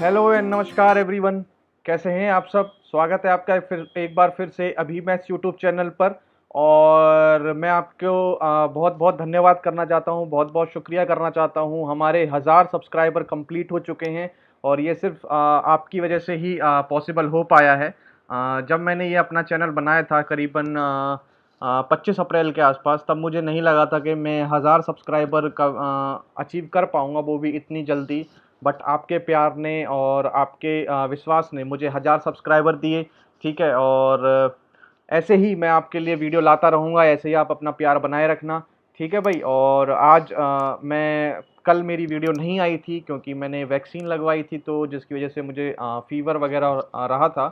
Hello and नमस्कार everyone. कैसे हैं आप सब। स्वागत है आपका फिर एक बार फिर से अभी मैथ्स यूट्यूब चैनल पर। और मैं आपको बहुत बहुत धन्यवाद करना चाहता हूं, बहुत बहुत शुक्रिया करना चाहता हूं। हमारे 1000 सब्सक्राइबर कंप्लीट हो चुके हैं और ये सिर्फ आपकी वजह से ही पॉसिबल हो पाया है। जब मैंने ये अपना चैनल बनाया था करीबन 25 अप्रैल के आसपास, तब मुझे नहीं लगा था कि मैं 1000 सब्सक्राइबर का अचीव कर पाऊंगा, वो भी इतनी जल्दी। बट आपके प्यार ने और आपके विश्वास ने मुझे 1000 सब्सक्राइबर दिए। ठीक है। और ऐसे ही मैं आपके लिए वीडियो लाता रहूँगा, ऐसे ही आप अपना प्यार बनाए रखना। ठीक है भाई। और आज मैं कल मेरी वीडियो नहीं आई थी क्योंकि मैंने वैक्सीन लगवाई थी, तो जिसकी वजह से मुझे फ़ीवर वगैरह रहा था।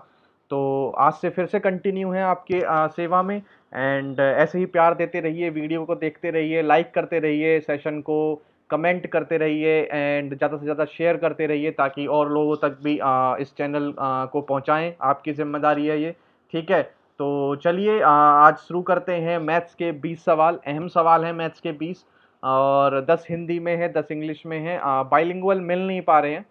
तो आज से फिर से कंटिन्यू है आपके सेवा में। एंड ऐसे ही प्यार देते रहिए, वीडियो को देखते रहिए, लाइक करते रहिए, सेशन को कमेंट करते रहिए एंड ज़्यादा से ज़्यादा शेयर करते रहिए ताकि और लोगों तक भी इस चैनल को पहुंचाएं। आपकी जिम्मेदारी है ये। ठीक है। तो चलिए आज शुरू करते हैं। मैथ्स के 20 सवाल, अहम सवाल हैं मैथ्स के 20। और 10 हिंदी में है, 10 इंग्लिश में है। बाइलिंगुअल मिल नहीं पा रहे हैं।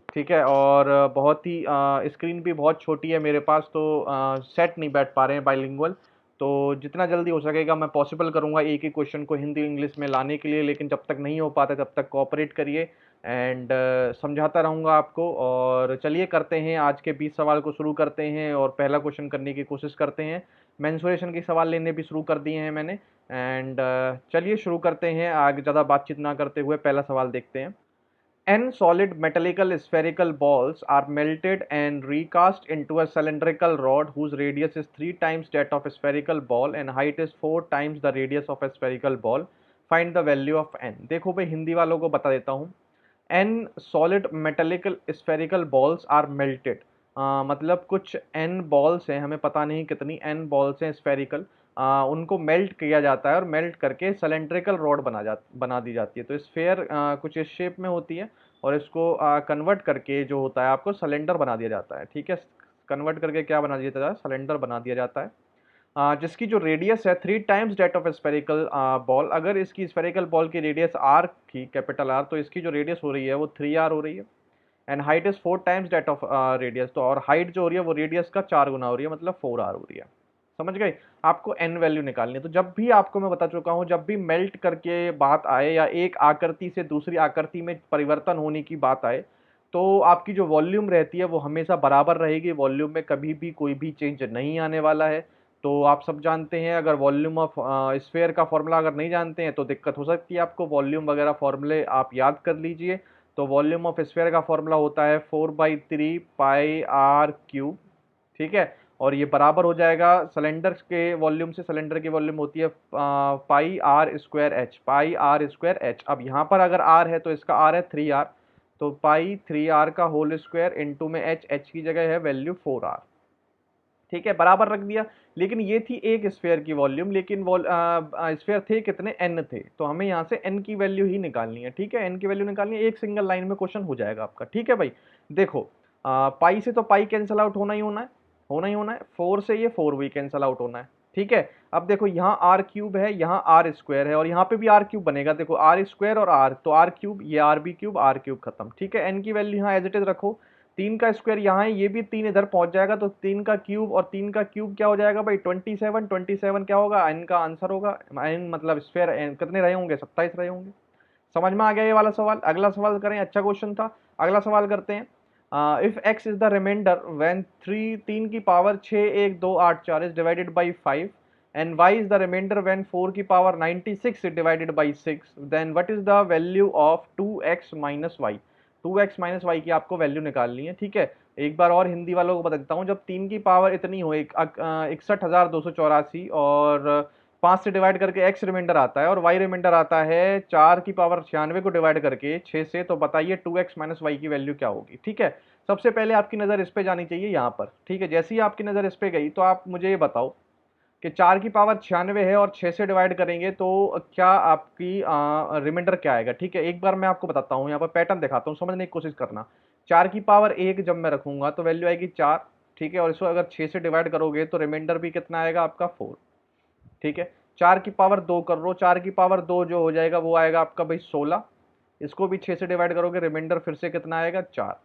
ठीक है। और बहुत ही स्क्रीन भी बहुत छोटी है मेरे पास, तो सेट नहीं बैठ पा रहे हैं बाइलिंगुअल। तो जितना जल्दी हो सकेगा मैं पॉसिबल करूंगा एक ही क्वेश्चन को हिंदी इंग्लिश में लाने के लिए, लेकिन जब तक नहीं हो पाता तब तक कोऑपरेट करिए एंड समझाता रहूंगा आपको। और चलिए करते हैं आज के 20 सवाल को शुरू करते हैं और पहला क्वेश्चन करने की कोशिश करते हैं। मेंसुरेशन के सवाल लेने भी शुरू कर दिए हैं मैंने। एंड चलिए शुरू करते हैं, आगे ज़्यादा बातचीत ना करते हुए पहला सवाल देखते हैं। N solid metallical spherical balls are melted and recast into a cylindrical rod whose radius is 3 times that of a spherical ball and height is 4 times the radius of a spherical ball. Find the value of N। देखो भाई हिंदी वालों को बता देता हूँ। N solid metallical spherical balls are melted। मतलब कुछ N balls हैं, हमें पता नहीं कितनी N balls हैं स्फेरिकल, उनको मेल्ट किया जाता है और मेल्ट करके सिलेंड्रिकल रॉड बना दी जाती है। तो स्फेयर कुछ इस शेप में होती है और इसको कन्वर्ट करके जो होता है आपको सिलेंडर बना दिया जाता है। ठीक है। कन्वर्ट करके क्या बना दिया जाता है, सिलेंडर बना दिया जाता है। जिसकी जो रेडियस है 3 times date of spherical ball. अगर इसकी स्फेरिकल बॉल की रेडियस आर थी, कैपिटल आर, तो इसकी जो रेडियस हो रही है वो 3 आर हो रही है। And height is 4 times date of radius. तो और हाइट जो हो रही है वो रेडियस का 4 गुना हो रही है, मतलब 4 आर हो रही है। समझ गए। आपको एन वैल्यू निकालनी है। तो जब भी आपको मैं बता चुका हूं, जब भी मेल्ट करके बात आए या एक आकृति से दूसरी आकृति में परिवर्तन होने की बात आए, तो आपकी जो वॉल्यूम रहती है वो हमेशा बराबर रहेगी। वॉल्यूम में कभी भी कोई भी चेंज नहीं आने वाला है। तो आप सब जानते हैं, अगर वॉल्यूम ऑफ स्फेयर का फॉर्मूला अगर नहीं जानते हैं तो दिक्कत हो सकती है आपको। वॉल्यूम वगैरह फॉर्मूले आप याद कर लीजिए। तो वॉल्यूम ऑफ स्फेयर का फॉर्मूला होता है 4/3 पाई आर क्यूब। ठीक है। और ये बराबर हो जाएगा सिलेंडर के वॉल्यूम से। सिलेंडर की वॉल्यूम होती है pi r square h, pi r square h. अब यहाँ पर अगर आर है तो इसका आर है 3 आर, तो पाई 3 आर का होल स्क्वायर इंटू में एच, एच की जगह है वैल्यू 4 आर। ठीक है, बराबर रख दिया। लेकिन ये थी एक स्फेयर की वॉल्यूम, लेकिन स्फेयर थे कितने, एन थे, तो हमें यहाँ से एन की वैल्यू ही निकालनी है। ठीक है, एन की वैल्यू निकालनी है, एक सिंगल लाइन में क्वेश्चन हो जाएगा आपका। ठीक है भाई। देखो पाई से तो पाई कैंसिल आउट होना ही होना है, होना ही होना है। 4 से ये 4 भी कैंसिल आउट होना है। ठीक है। अब देखो यहाँ आर क्यूब है, यहाँ आर स्क्वायर है और यहाँ पे भी आर क्यूब बनेगा। देखो आर स्क्वायर और आर, तो आर क्यूब, ये R B cube, R cube खत्म। ठीक है। एन की वैल्यू यहाँ एज इट इज रखो। 3 का स्क्वायर यहाँ है, ये भी 3 इधर पहुंच जाएगा, तो 3 का क्यूब और 3 का क्यूब क्या हो जाएगा भाई, 27। 27 क्या होगा, एन का आंसर होगा। एन मतलब स्फेयर कितने रहे होंगे, 27 रहे होंगे। समझ में आ गया ये वाला सवाल। अगला सवाल करें, अच्छा क्वेश्चन था। अगला सवाल करते हैं। If x is the remainder when 3 की power 6 1 2 8 4 is divided by 5 and y is the remainder when 4 की power 96 is divided by 6, then what is the value of 2x minus y. 2x minus y की आपको value निकालनी है। ठीक है। एक बार और हिंदी वालों को बता देता हूँ। जब 3 की पावर इतनी हो 61,284 और 5 से डिवाइड करके x रिमाइंडर आता है और y रिमाइंडर आता है 4 की पावर 96 को डिवाइड करके 6 से, तो बताइए 2x माइनस वाई की वैल्यू क्या होगी। ठीक है। सबसे पहले आपकी नज़र इस पे जानी चाहिए, यहाँ पर। ठीक है। जैसे ही आपकी नज़र इस पे गई तो आप मुझे ये बताओ कि 4 की पावर 96 है और 6 से डिवाइड करेंगे तो क्या आपकी रिमाइंडर क्या आएगा। ठीक है। एक बार मैं आपको बताता हूँ, यहाँ पर पैटर्न दिखाता हूँ, समझने की कोशिश करना। 4 की पावर 1 जब मैं रखूंगा तो वैल्यू आएगी 4। ठीक है। और इसको अगर 6 से डिवाइड करोगे तो रिमाइंडर भी कितना आएगा आपका, 4। ठीक है। 4 की पावर 2 कर लो, 4 की पावर 2 जो हो जाएगा वो आएगा आपका भाई 16। इसको भी 6 से डिवाइड करोगे, रिमाइंडर फिर से कितना आएगा, 4।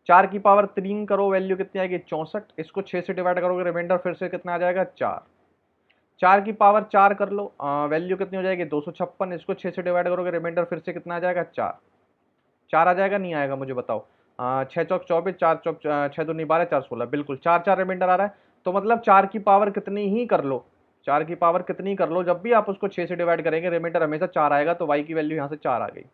4 की पावर 3 करो, वैल्यू कितनी आएगी 64। इसको 6 से डिवाइड करोगे, रिमाइंडर फिर से कितना आ जाएगा 4। 4 की पावर 4 कर लो, वैल्यू कितनी हो जाएगी 256। इसको 6 से डिवाइड करोगे, रिमाइंडर फिर से कितना आ जाएगा 4। 4 आ जाएगा नहीं आएगा मुझे बताओ। 6 चौक 24, 4 चौक 6 दूनी 12, 4 16, बिल्कुल 4 4 रिमाइंडर आ रहा है। तो मतलब 4 की पावर कितनी ही कर लो, 4 की पावर कितनी कर लो, जब भी आप उसको 6 से डिवाइड करेंगे रिमाइंडर हमेशा 4 आएगा। तो वाई की वैल्यू यहाँ से 4 आ गई,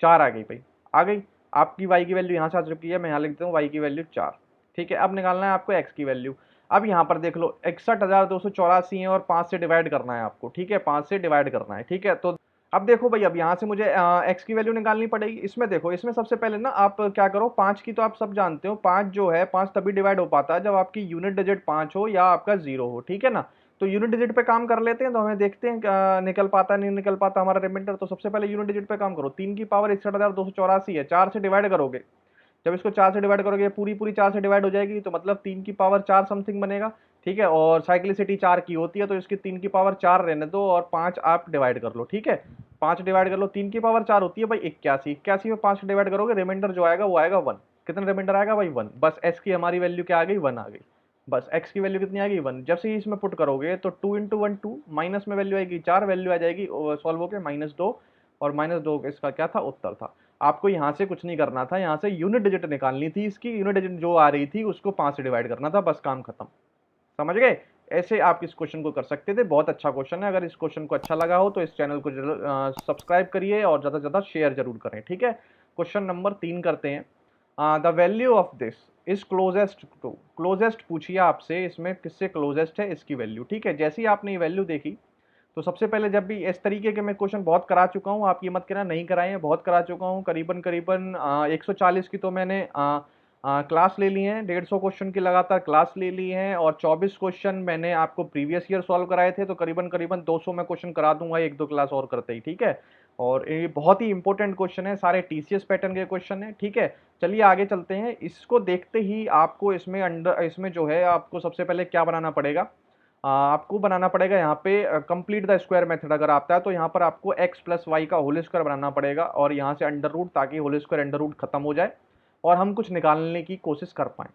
4 आ गई भाई, आ गई। आपकी वाई की वैल्यू यहाँ से आ चुकी है, मैं यहाँ लिख देता हूँ वाई की वैल्यू 4। ठीक है, अब निकालना है आपको एक्स की वैल्यू। अब यहाँ पर देख लो 61,284 है और 5 से डिवाइड करना है आपको। ठीक है, 5 से डिवाइड करना है। ठीक है, तो अब देखो भाई, अब यहाँ से मुझे एक्स की वैल्यू निकालनी पड़ेगी। इसमें देखो, इसमें सबसे पहले ना आप क्या करो, 5 की तो आप सब जानते हो, 5 जो है 5 तभी डिवाइड हो पाता है जब आपकी यूनिट डिजिट 5 हो या आपका 0 हो। ठीक है ना, तो यूनिट डिजिट पे काम कर लेते हैं, तो हमें देखते हैं निकल पाता नहीं निकल पाता हमारा रिमाइंडर। तो सबसे पहले यूनिट डिजिट पे काम करो। 3 की पावर 61,284 है, 4 से डिवाइड करोगे। जब इसको 4 से डिवाइड करोगे, पूरी पूरी 4 से डिवाइड हो जाएगी, तो मतलब 3 की पावर 4 समथिंग बनेगा। ठीक है, और साइक्लिसिटी 4 की होती है, तो इसकी 3 की पावर 4 रहने दो और 5 आप डिवाइड कर लो। ठीक है, 5 डिवाइड कर लो, 3 की पावर 4 होती है भाई 81। 81 में 5 डिवाइड करोगे, रिमाइंडर जो आएगा वो आएगा 1। कितना रिमाइंडर आएगा भाई 1। बस एक्स की हमारी वैल्यू क्या आ गई 1 आ गई। बस एक्स की वैल्यू कितनी आ गई 1। जब से ही इसमें पुट करोगे तो 2 इंटू 1 2, माइनस में वैल्यू आएगी 4, वैल्यू आ जाएगी सॉल्व होकर -2। और -2 इसका क्या था, उत्तर था। आपको यहाँ से कुछ नहीं करना था, यहाँ से यूनिट डिजिट निकालनी थी, इसकी यूनिट डिजिट जो आ रही थी उसको 5 से डिवाइड करना था, बस काम खत्म। समझ गए? ऐसे आप इस क्वेश्चन को कर सकते थे। बहुत अच्छा क्वेश्चन है। अगर इस क्वेश्चन को अच्छा लगा हो तो इस चैनल को जरूर सब्सक्राइब करिए और ज़्यादा से ज़्यादा शेयर जरूर करें। ठीक है, क्वेश्चन नंबर 3 करते हैं। The value of this is closest to, closest पूछिए आपसे, इसमें किससे क्लोजेस्ट है इसकी वैल्यू। ठीक है, जैसे ही आपने ये वैल्यू देखी, तो सबसे पहले जब भी इस तरीके के मैं क्वेश्चन बहुत करा चुका हूँ, आप ये मत कहना नहीं कराए हैं, बहुत करा चुका हूँ। करीबन करीबन 140 की तो मैंने क्लास ले ली है, 150 क्वेश्चन की लगातार क्लास ले ली है, और 24 क्वेश्चन मैंने आपको प्रीवियस ईयर सॉल्व कराए थे। तो करीबन करीबन 200 में क्वेश्चन करा दूंगा एक दो क्लास और करते ही। ठीक है, और ये बहुत ही इंपॉर्टेंट क्वेश्चन है, सारे टीसीएस पैटर्न के क्वेश्चन है। ठीक है, चलिए आगे चलते हैं। इसको देखते ही आपको इसमें जो है आपको सबसे पहले क्या बनाना पड़ेगा, आपको बनाना पड़ेगा यहाँ पे कंप्लीट द स्क्वायर मेथड। अगर आता है तो यहाँ पर आपको x प्लस वाई का होल स्क्वायर बनाना पड़ेगा, और यहाँ से अंडर रूट, ताकि होल स्क्वायर अंडर रूट खत्म हो जाए और हम कुछ निकालने की कोशिश कर पाए।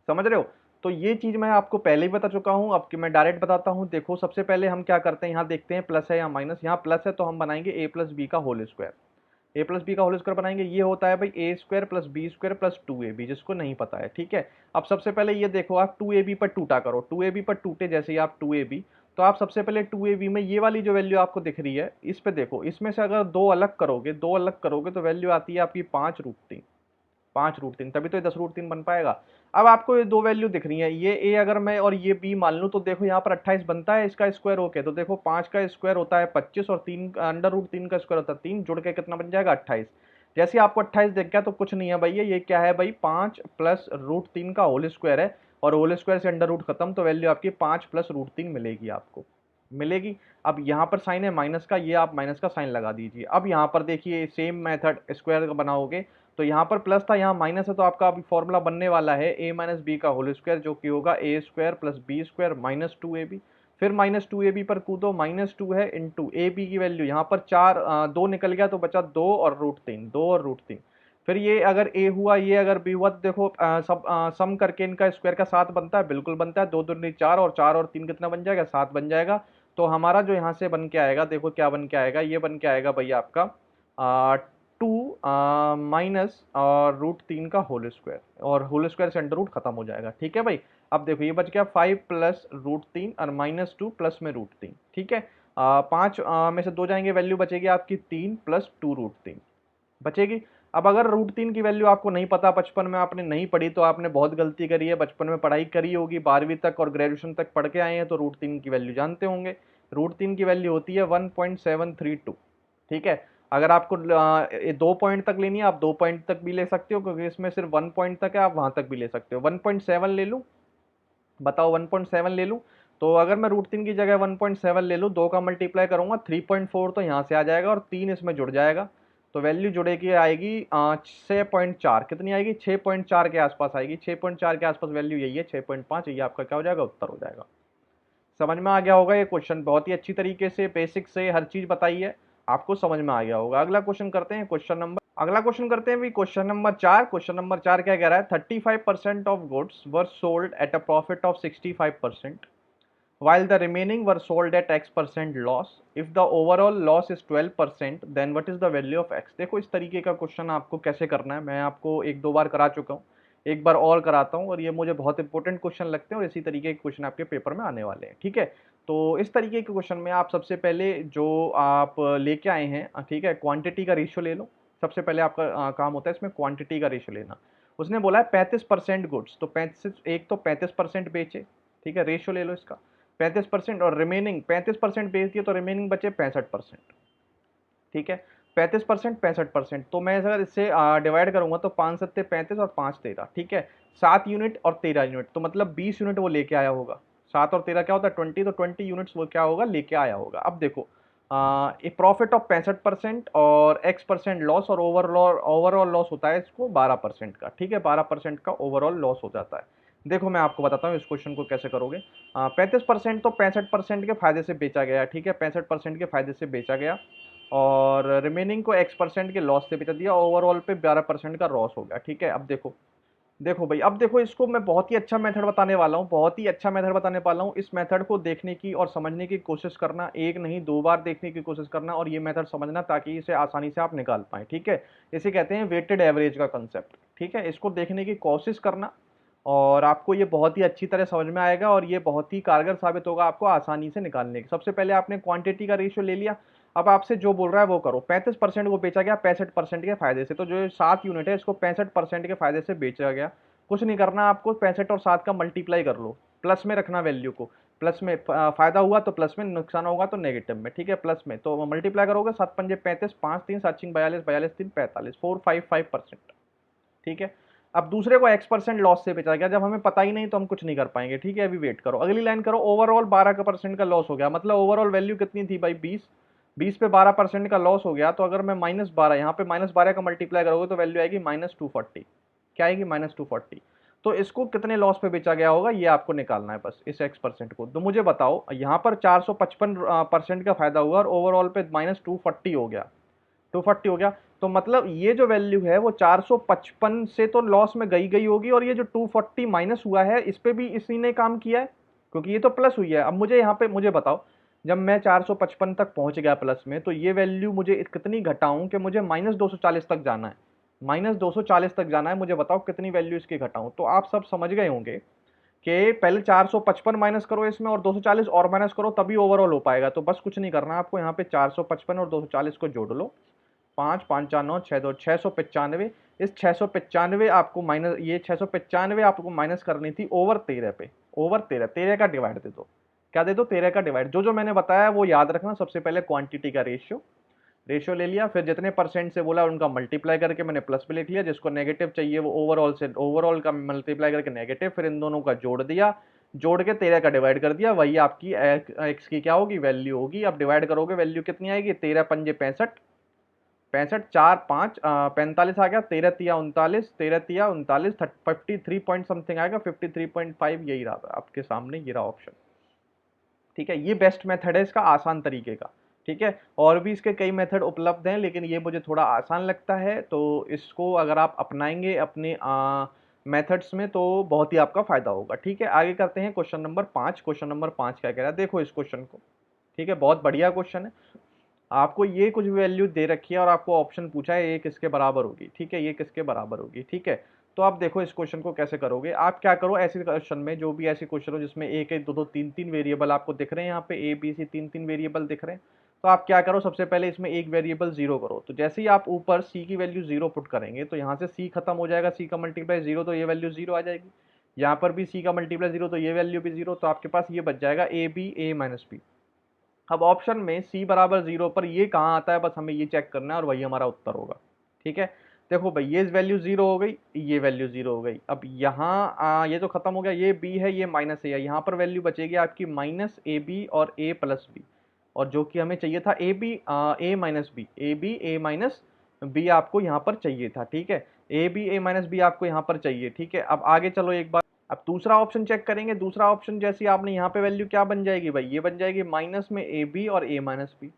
समझ रहे हो? तो ये चीज मैं आपको पहले ही बता चुका हूँ, अब कि मैं डायरेक्ट बताता हूँ। देखो, सबसे पहले हम क्या करते हैं, यहाँ देखते हैं प्लस है या माइनस। यहाँ प्लस है तो हम बनाएंगे a प्लस बी का whole square. A plus B का होल स्क्वायर बनाएंगे, ये होता है भाई A square plus B square plus 2ab, जिसको नहीं पता है। ठीक है, अब सबसे पहले ये देखो, आप 2ab पर टूटा करो। 2ab पर टूटे जैसे ही आप 2ab, तो आप सबसे पहले 2ab में ये वाली जो वैल्यू आपको दिख रही है, इस पे देखो, इसमें से अगर दो अलग करोगे तो वैल्यू आती है आपकी 5√3। 5√3, तभी तो ये 10√3 बन पाएगा। अब आपको ये दो वैल्यू दिख रही है, ये ए अगर मैं और ये बी मान लूं, तो देखो यहाँ पर 28 बनता है इसका स्क्वायर होके। तो देखो 5 का स्क्वायर होता है 25, और 3 अंडर रूट 3 का स्क्वायर होता है 3, जुड़ के कितना बन जाएगा 28। जैसे आपको 28 दिख गया तो कुछ नहीं है भैया, ये क्या है भाई 5 प्लस √3 का होल स्क्वायर है, और होल स्क्वायर से अंडर रूट खत्म, तो वैल्यू आपकी 5 प्लस √3 मिलेगी, आपको मिलेगी। अब यहाँ पर साइन है माइनस का, ये आप माइनस का साइन लगा दीजिए। अब यहाँ पर देखिए सेम मेथड स्क्वायर का बनाओगे, तो यहाँ पर प्लस था यहाँ माइनस है, तो आपका अभी फॉर्मूला बनने वाला है a माइनस बी का होल स्क्वायर, जो कि होगा a square plus B square minus 2ab। फिर -2ab पर कूदो, -2 है इंटू ए बी की वैल्यू यहाँ पर 4, 2 निकल गया तो बचा 2 और √3, 2 और √3। फिर ये अगर a हुआ, ये अगर b हुआ, तो देखो सम करके इनका स्क्वायर का 7 बनता है, बिल्कुल बनता है। 2 दूनी 4, और 4 और 3 कितना बन जाएगा 7 बन जाएगा। तो हमारा जो यहाँ से बन के आएगा, देखो क्या बन के आएगा, ये बन के आएगा भैया आपका 2 माइनस और √3 का होल स्क्वायर, और होल स्क्वायर से अंडर रूट खत्म हो जाएगा। ठीक है भाई, अब देखो ये बच गया 5 प्लस √3 और -2 प्लस में √3। ठीक है, 5 में से 2 जाएंगे, वैल्यू बचेगी आपकी 3 प्लस 2√3 बचेगी। अब अगर √3 की वैल्यू आपको नहीं पता, बचपन में आपने नहीं पढ़ी, तो आपने बहुत गलती करी है। बचपन में पढ़ाई करी होगी, 12वीं तक और ग्रेजुएशन तक पढ़ के आए हैं, तो √3 की वैल्यू जानते होंगे। √3 की वैल्यू होती है 1.732। ठीक है, अगर आपको 2 पॉइंट तक लेनी है, आप 2 पॉइंट तक भी ले सकते हो, क्योंकि इसमें सिर्फ 1 पॉइंट तक है, आप वहां तक भी ले सकते हो। 1.7 ले लूँ, बताओ 1.7 ले लूँ, तो अगर मैं √3 की जगह 1.7 ले लूँ, 2 का मल्टीप्लाई करूंगा 3.4, तो यहाँ से आ जाएगा, और 3 इसमें जुड़ जाएगा, तो वैल्यू जुड़ेगी आएगी 6.4। कितनी आएगी 6.4 के आसपास आएगी, 6.4 के आसपास वैल्यू यही है, 6.5। ये आपका क्या हो जाएगा, उत्तर हो जाएगा। समझ में आ गया होगा, ये क्वेश्चन बहुत ही अच्छी तरीके से बेसिक से हर चीज बताई है, आपको समझ में आ गया होगा। अगला क्वेश्चन करते हैं, क्वेश्चन नंबर अगला क्वेश्चन करते हैं भी क्वेश्चन नंबर 4। क्वेश्चन नंबर 4 क्या कह रहा है, 35% of goods were sold at a profit of 65% while the remaining were sold at x% loss. If the overall loss is 12%, then what is the value of x? देखो इस तरीके का question आपको कैसे करना है, मैं आपको एक दो बार करा चुका हूँ, एक बार और कराता हूँ, और ये मुझे बहुत इंपॉर्टेंट क्वेश्चन लगते हैं और इसी तरीके के क्वेश्चन आपके पेपर में आने वाले हैं। ठीक है, तो इस तरीके के क्वेश्चन में आप सबसे पहले जो आप लेके आए हैं, ठीक है, क्वांटिटी का रेशियो ले लो। सबसे पहले आपका काम होता है इसमें क्वांटिटी का रेशियो लेना। उसने बोला है 35% गुड्स, तो 35, एक तो 35% बेचे, ठीक है, रेशियो ले लो इसका 35%, और रिमेनिंग 35% बेच दिए तो रिमेनिंग बचे 65%। ठीक है, 35% 65%, तो मैं अगर इससे डिवाइड करूंगा तो 5 सत्ते 35 और 5 13, ठीक है, 7 यूनिट और 13 यूनिट, तो मतलब 20 यूनिट वो लेके आया होगा। 7 और 13 क्या होता है 20, तो 20 यूनिट्स वो क्या होगा लेके आया होगा। अब देखो एक प्रॉफिट ऑफ 65% और x% लॉस, और ओवरऑल लॉस होता है इसको 12% का। ठीक है, 12% का ओवरऑल लॉस हो जाता है। देखो मैं आपको बताता हूँ इस क्वेश्चन को कैसे करोगे। 35% तो 65% के फायदे से बेचा गया, ठीक है, 65% के फायदे से बेचा गया, और रिमेनिंग को x% के लॉस से बेचा दिया, ओवरऑल पे 12% का लॉस हो गया। ठीक है, अब देखो देखो भाई, अब देखो इसको मैं बहुत ही अच्छा मेथड बताने वाला हूँ, बहुत ही अच्छा मेथड बताने वाला हूँ। इस मेथड को देखने की और समझने की कोशिश करना, एक नहीं दो बार देखने की कोशिश करना, और ये मेथड समझना ताकि इसे आसानी से आप निकाल पाएं। ठीक है, इसे कहते हैं वेटेड एवरेज का कंसेप्ट। ठीक है, इसको देखने की कोशिश करना और आपको ये बहुत ही अच्छी तरह समझ में आएगा, और ये बहुत ही कारगर साबित होगा आपको आसानी से निकालने की। सबसे पहले आपने क्वांटिटी का रेशियो ले लिया, अब आपसे जो बोल रहा है वो करो। 35% को बेचा गया 65% के फायदे से, तो जो 7 यूनिट है इसको 65% के फायदे से बेचा गया। कुछ नहीं करना आपको, 65 और 7 का मल्टीप्लाई कर लो, प्लस में रखना वैल्यू को, प्लस में फायदा हुआ तो प्लस में, नुकसान होगा तो नेगेटिव में। ठीक है, प्लस में तो मल्टीप्लाई करोगे, 7 पंजे 35, 5 3 7 6 42, 42 3 45, 455%। ठीक है, अब दूसरे को x% लॉस से बेचा गया, जब हमें पता ही नहीं तो हम कुछ नहीं कर पाएंगे। ठीक है, अभी वेट करो, अगली लाइन करो। ओवरऑल 12% का लॉस हो गया, मतलब ओवरऑल वैल्यू कितनी थी भाई 20, 20 पे 12% का लॉस हो गया, तो अगर मैं -12 यहाँ पे -12 का मल्टीप्लाई करोगे तो वैल्यू आएगी -240। क्या आएगी -240। तो इसको कितने लॉस पे बेचा गया होगा ये आपको निकालना है बस, इस x% को। तो मुझे बताओ यहाँ पर 455% का फायदा हुआ और ओवरऑल पे -240 हो गया, 240 हो गया, तो मतलब ये जो वैल्यू है वो 455 से तो लॉस में गई गई होगी, और ये जो 240 माइनस हुआ है इस पे भी इसी ने काम किया है, क्योंकि ये तो प्लस हुई है। अब मुझे यहाँ पे मुझे बताओ, जब मैं 455 तक पहुंच गया प्लस में, तो ये वैल्यू मुझे कितनी घटाऊं कि मुझे -240 तक जाना है, -240 तक जाना है। मुझे बताओ कितनी वैल्यू इसकी घटाऊं। तो आप सब समझ गए होंगे कि पहले 455 माइनस करो इसमें, और 240 और माइनस करो, तभी ओवरऑल हो पाएगा। तो बस कुछ नहीं करना आपको, यहाँ पे 455 और 240 को जोड़ लो, 5 5 4 9 6 2 695। इस 695 आपको माइनस, ये 695 आपको माइनस करनी थी ओवर 13 पे, ओवर 13, 13 का डिवाइड दे दो। क्या दे दो 13 का डिवाइड। जो जो मैंने बताया वो याद रखना। सबसे पहले क्वांटिटी का रेशियो, रेशियो ले लिया, फिर जितने परसेंट से बोला उनका मल्टीप्लाई करके मैंने प्लस में लिख लिया, जिसको नेगेटिव चाहिए वो ओवरऑल से, ओवरऑल का मल्टीप्लाई करके नेगेटिव, फिर इन दोनों का जोड़ दिया, जोड़ के 13 का डिवाइड कर दिया, वही आपकी एक्स की क्या होगी वैल्यू होगी। अब डिवाइड करोगे वैल्यू कितनी आएगी, 13 पंजे 65, 65 4 5 45 आ गया, 13 तिया 39, 13 तिया 39, 53 पॉइंट समथिंग आएगा, 53.5, यही रहा आपके सामने, ये रहा ऑप्शन। ठीक है, ये बेस्ट मेथड है इसका, आसान तरीके का। ठीक है, और भी इसके कई मेथड उपलब्ध हैं, लेकिन ये मुझे थोड़ा आसान लगता है, तो इसको अगर आप अपनाएंगे अपने मेथड्स में तो बहुत ही आपका फायदा होगा। ठीक है, आगे करते हैं क्वेश्चन नंबर 5। क्वेश्चन नंबर 5 क्या कह रहा है, देखो इस क्वेश्चन को। ठीक है, बहुत बढ़िया क्वेश्चन है। आपको ये कुछ वैल्यू दे रखी है और आपको ऑप्शन पूछा है ये किसके बराबर होगी। ठीक है, ये किसके बराबर होगी। ठीक है, तो आप देखो इस क्वेश्चन को कैसे करोगे। आप क्या करो, ऐसे क्वेश्चन में, जो भी ऐसे क्वेश्चन हो जिसमें एक एक दो दो तीन तीन वेरिएबल आपको दिख रहे हैं, यहाँ पे ए बी सी तीन तीन वेरिएबल दिख रहे हैं, तो आप क्या करो, सबसे पहले इसमें एक वेरिएबल जीरो करो। तो जैसे ही आप ऊपर सी की वैल्यू जीरो पुट करेंगे तो यहाँ से सी खत्म हो जाएगा, सी का मल्टीप्लाई जीरो, तो ये वैल्यू जीरो आ जाएगी। यहाँ पर भी सी का मल्टीप्लाई जीरो, तो ये वैल्यू भी जीरो, तो आपके पास ये बच जाएगा A B A minus B. अब ऑप्शन में सी बराबर जीरो पर ये कहाँ आता है, बस हमें ये चेक करना है और वही हमारा उत्तर होगा। ठीक है, देखो भाई ये वैल्यू जीरो हो गई, ये वैल्यू जीरो हो गई। अब यहाँ ये तो खत्म हो गया, ये बी है ये माइनस है, यहाँ पर वैल्यू बचेगी आपकी माइनस ए बी और ए प्लस बी, और जो कि हमें चाहिए था A B A minus B, A B A minus B आपको यहाँ पर चाहिए था। ठीक है, A B A minus B आपको यहाँ पर चाहिए। ठीक है, अब आगे चलो एक बार, अब दूसरा ऑप्शन चेक करेंगे। दूसरा ऑप्शन जैसे आपने यहाँ पे वैल्यू क्या बन जाएगी भाई, ये बन जाएगी माइनस में ए बी और ए माइनस बी।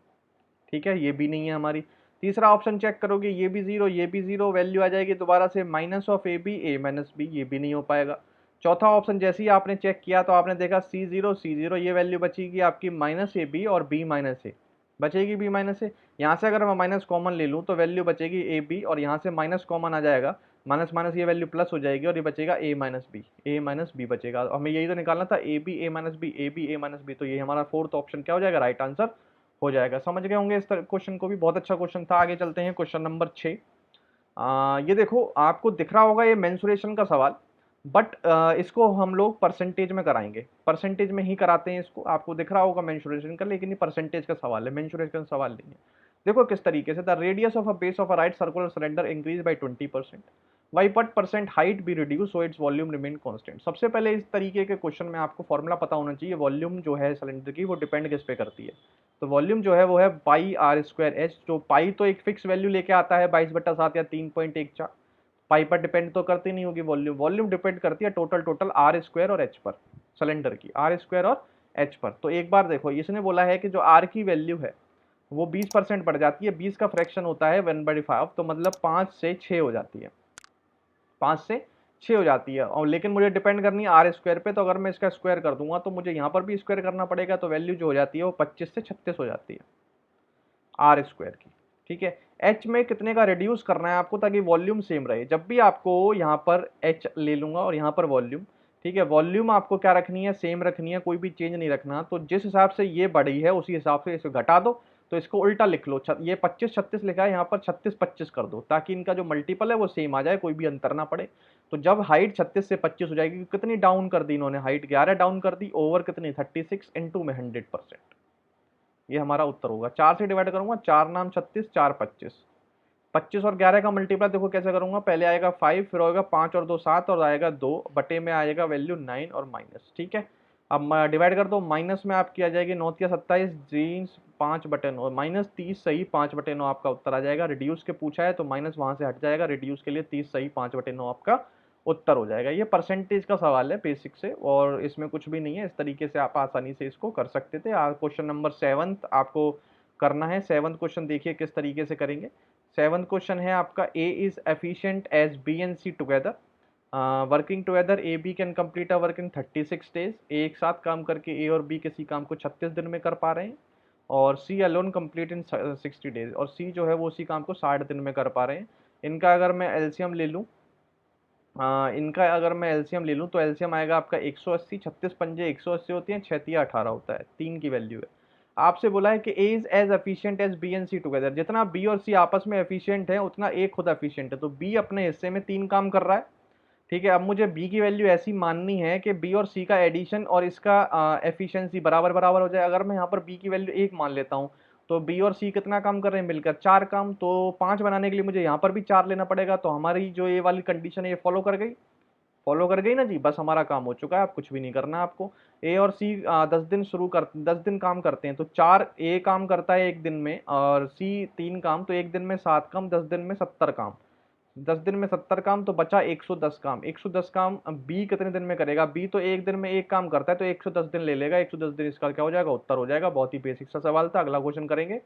ठीक है, ये भी नहीं है हमारी, तीसरा ऑप्शन चेक करोगे, ये भी जीरो, ये भी जीरो, वैल्यू आ जाएगी दोबारा से minus of A B, A minus B, ये भी नहीं हो पाएगा। चौथा ऑप्शन जैसे ही आपने चेक किया तो आपने देखा सी जीरो, सी जीरो, ये वैल्यू बचेगी आपकी माइनस ए बी और बी माइनस ए, बचेगी बी माइनस ए। यहाँ से अगर मैं माइनस कॉमन ले लूँ तो वैल्यू बचेगी ए बी, और यहाँ से माइनस कॉमन आ जाएगा, माइनस माइनस ये वैल्यू प्लस हो जाएगी और ये बचेगा A minus B, A minus B बचेगा। हमें यही तो निकालना था, A B A minus B, A B A minus B, तो ये हमारा फोर्थ ऑप्शन क्या हो जाएगा, राइट आंसर हो जाएगा। समझ गए होंगे इस क्वेश्चन को भी, बहुत अच्छा क्वेश्चन था। आगे चलते हैं क्वेश्चन नंबर 6। ये देखो आपको दिख रहा होगा ये मेंसुरेशन का सवाल, बट इसको हम लोग परसेंटेज में कराएंगे, परसेंटेज में ही कराते हैं इसको। आपको दिख रहा होगा मेंसुरेशन का, लेकिन ये परसेंटेज का सवाल है, मेंसुरेशन का सवाल नहीं है। देखो किस तरीके से, the radius of a base of a right circular cylinder increase by 20%, why what percent height be reduce so its volume remain constant. सबसे पहले इस तरीके के क्वेश्चन में आपको फॉर्मूला पता होना चाहिए, वॉल्यूम जो है सिलेंडर की वो डिपेंड किस पे करती है। तो वॉल्यूम जो है वो है पाई आर स्क्वायर एच, जो पाई तो एक फिक्स वैल्यू लेके आता है 22/7 या 3.14, पाई पर डिपेंड तो करती नहीं होगी वॉल्यूम, वॉल्यूम डिपेंड करती है टोटल आर स्क्वायर और एच पर, सिलेंडर की आर स्क्वायर और एच पर। तो एक बार देखो, इसने बोला है कि जो आर की वैल्यू है वो 20% बढ़ जाती है, 20 का फ्रैक्शन होता है 1/5, तो मतलब 5 से 6 हो जाती है, 5 से 6 हो जाती है। और लेकिन मुझे डिपेंड करनी है आर स्क्वायर पे, तो अगर मैं इसका स्क्वायर कर दूंगा तो मुझे यहाँ पर भी स्क्वायर करना पड़ेगा, तो वैल्यू जो हो जाती है वो 25 से 36 हो जाती है आर स्क्वायर की। ठीक है, एच में कितने का रिड्यूस करना है आपको ताकि वॉल्यूम सेम रहे। जब भी आपको यहाँ पर एच ले लूंगा और यहाँ पर वॉल्यूम, ठीक है, वॉल्यूम आपको क्या रखनी है, सेम रखनी है, कोई भी चेंज नहीं रखना। तो जिस हिसाब से ये बढ़ी है उसी हिसाब से इसे घटा दो, तो इसको उल्टा लिख लो, ये 25-36 लिखा है, यहाँ पर 36-25 कर दो, ताकि इनका जो मल्टीपल है वो सेम आ जाए, कोई भी अंतर ना पड़े। तो जब हाइट 36 से 25 हो जाएगी, कितनी डाउन कर दी इन्होंने, हाइट 11 डाउन कर दी, ओवर कितनी 36 इंटू में 100%, ये हमारा उत्तर होगा। 4 से डिवाइड करूंगा, 4 नाम 36, 4 25, 25 और 11 का मल्टीप्लाई देखो कैसे करूंगा, पहले आएगा 5, फिर होगा 5 और 2 7, और आएगा 2 बटे में आएगा वैल्यू 9 और माइनस। ठीक है, अब डिवाइड कर दो, माइनस में आपकी आ जाएगी 9 या 27, जीन्स 5/9, माइनस 30 सही, 5/9 आपका उत्तर आ जाएगा। रिड्यूस के पूछा है तो माइनस वहां से हट जाएगा, रिड्यूस के लिए 30 सही, 5/9 आपका उत्तर हो जाएगा। ये परसेंटेज का सवाल है बेसिक से, और इसमें कुछ भी नहीं है, इस तरीके से आप आसानी से इसको कर सकते थे। क्वेश्चन नंबर 7 आपको करना है। 7th क्वेश्चन देखिए किस तरीके से करेंगे। 7th क्वेश्चन है आपका, A is efficient as B and C together, working together A B can complete a work in 36 days. एक साथ काम करके ए और बी किसी काम को 36 दिन में कर पा रहे हैं, और C alone complete in 60 days, और सी जो है वो उसी काम को 60 दिन में कर पा रहे हैं। इनका अगर मैं एलसीएम ले लूँ, तो एलसीएम आएगा आपका 180, 36 पंजे 180 होती हैं, 6 तिया 18 होता है, 3 की वैल्यू है। आपसे बोला है कि A is as efficient as B and C together, जितना बी और सी आपस में एफिशिएंट है उतना ए खुद एफिशिएंट है। तो बी अपने हिस्से में 3 काम कर रहा है, ठीक है। अब मुझे बी की वैल्यू ऐसी माननी है कि बी और सी का एडिशन और इसका एफिशिएंसी बराबर बराबर हो जाए। अगर मैं यहाँ पर बी की वैल्यू 1 मान लेता हूँ, तो बी और सी कितना काम कर रहे हैं मिलकर, 4 काम, तो 5 बनाने के लिए मुझे यहाँ पर भी 4 लेना पड़ेगा। तो हमारी जो ये वाली कंडीशन है ये फॉलो कर गई ना जी, बस हमारा काम हो चुका है, अब कुछ भी नहीं करना आपको। ए और सी 10 दिन काम करते हैं, तो 4 ए काम करता है एक दिन में, और सी 3 काम, तो एक दिन में 7 काम, 10 दिन में 70 काम, 10 दिन में 70 काम, तो बचा 110 काम। 110 काम बी कितने दिन में करेगा, बी तो एक दिन में एक काम करता है, तो 110 दिन ले लेगा, 110 दिन इसका क्या हो जाएगा, उत्तर हो जाएगा। बहुत ही बेसिक सा सवाल था। अगला क्वेश्चन करेंगे,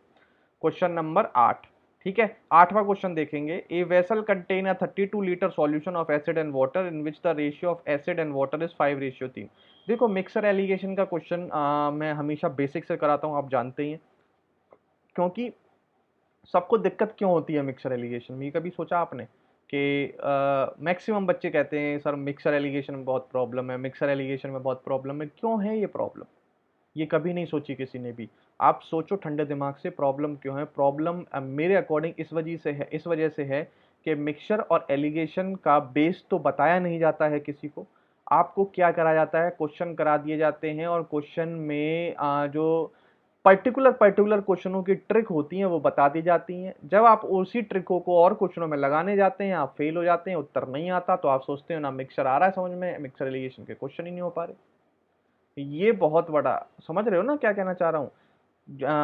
क्वेश्चन नंबर 8। ठीक है, 8वां क्वेश्चन देखेंगे। A vessel contain a 32 litre solution of acid and water in which the ratio of acid and water is 5:3। देखो मिक्सर एलिगेशन का क्वेश्चन मैं हमेशा बेसिक से कराता हूँ, आप जानते ही हैं, क्योंकि सबको दिक्कत क्यों होती है मिक्सर एलिगेशन में, ये कभी सोचा आपने कि मैक्सिमम बच्चे कहते हैं सर मिक्सर एलिगेशन में बहुत प्रॉब्लम है, मिक्सर एलिगेशन में बहुत प्रॉब्लम है, क्यों है ये प्रॉब्लम, ये कभी नहीं सोची किसी ने भी। आप सोचो ठंडे दिमाग से, प्रॉब्लम क्यों है। प्रॉब्लम मेरे अकॉर्डिंग इस वजह से है कि मिक्सचर और एलिगेशन का बेस तो बताया नहीं जाता है किसी को। आपको क्या करा जाता है, क्वेश्चन करा दिए जाते हैं, और क्वेश्चन में जो पर्टिकुलर क्वेश्चनों की ट्रिक होती हैं वो बता दी जाती हैं। जब आप उसी ट्रिकों को और क्वेश्चनों में लगाने जाते हैं, आप फेल हो जाते हैं, उत्तर नहीं आता, तो आप सोचते हो ना मिक्सचर आ रहा है समझ में, मिक्सचर एलिगेशन के क्वेश्चन ही नहीं हो पा रहे। ये बहुत बड़ा, समझ रहे हो ना क्या कहना चाह रहा हूँ।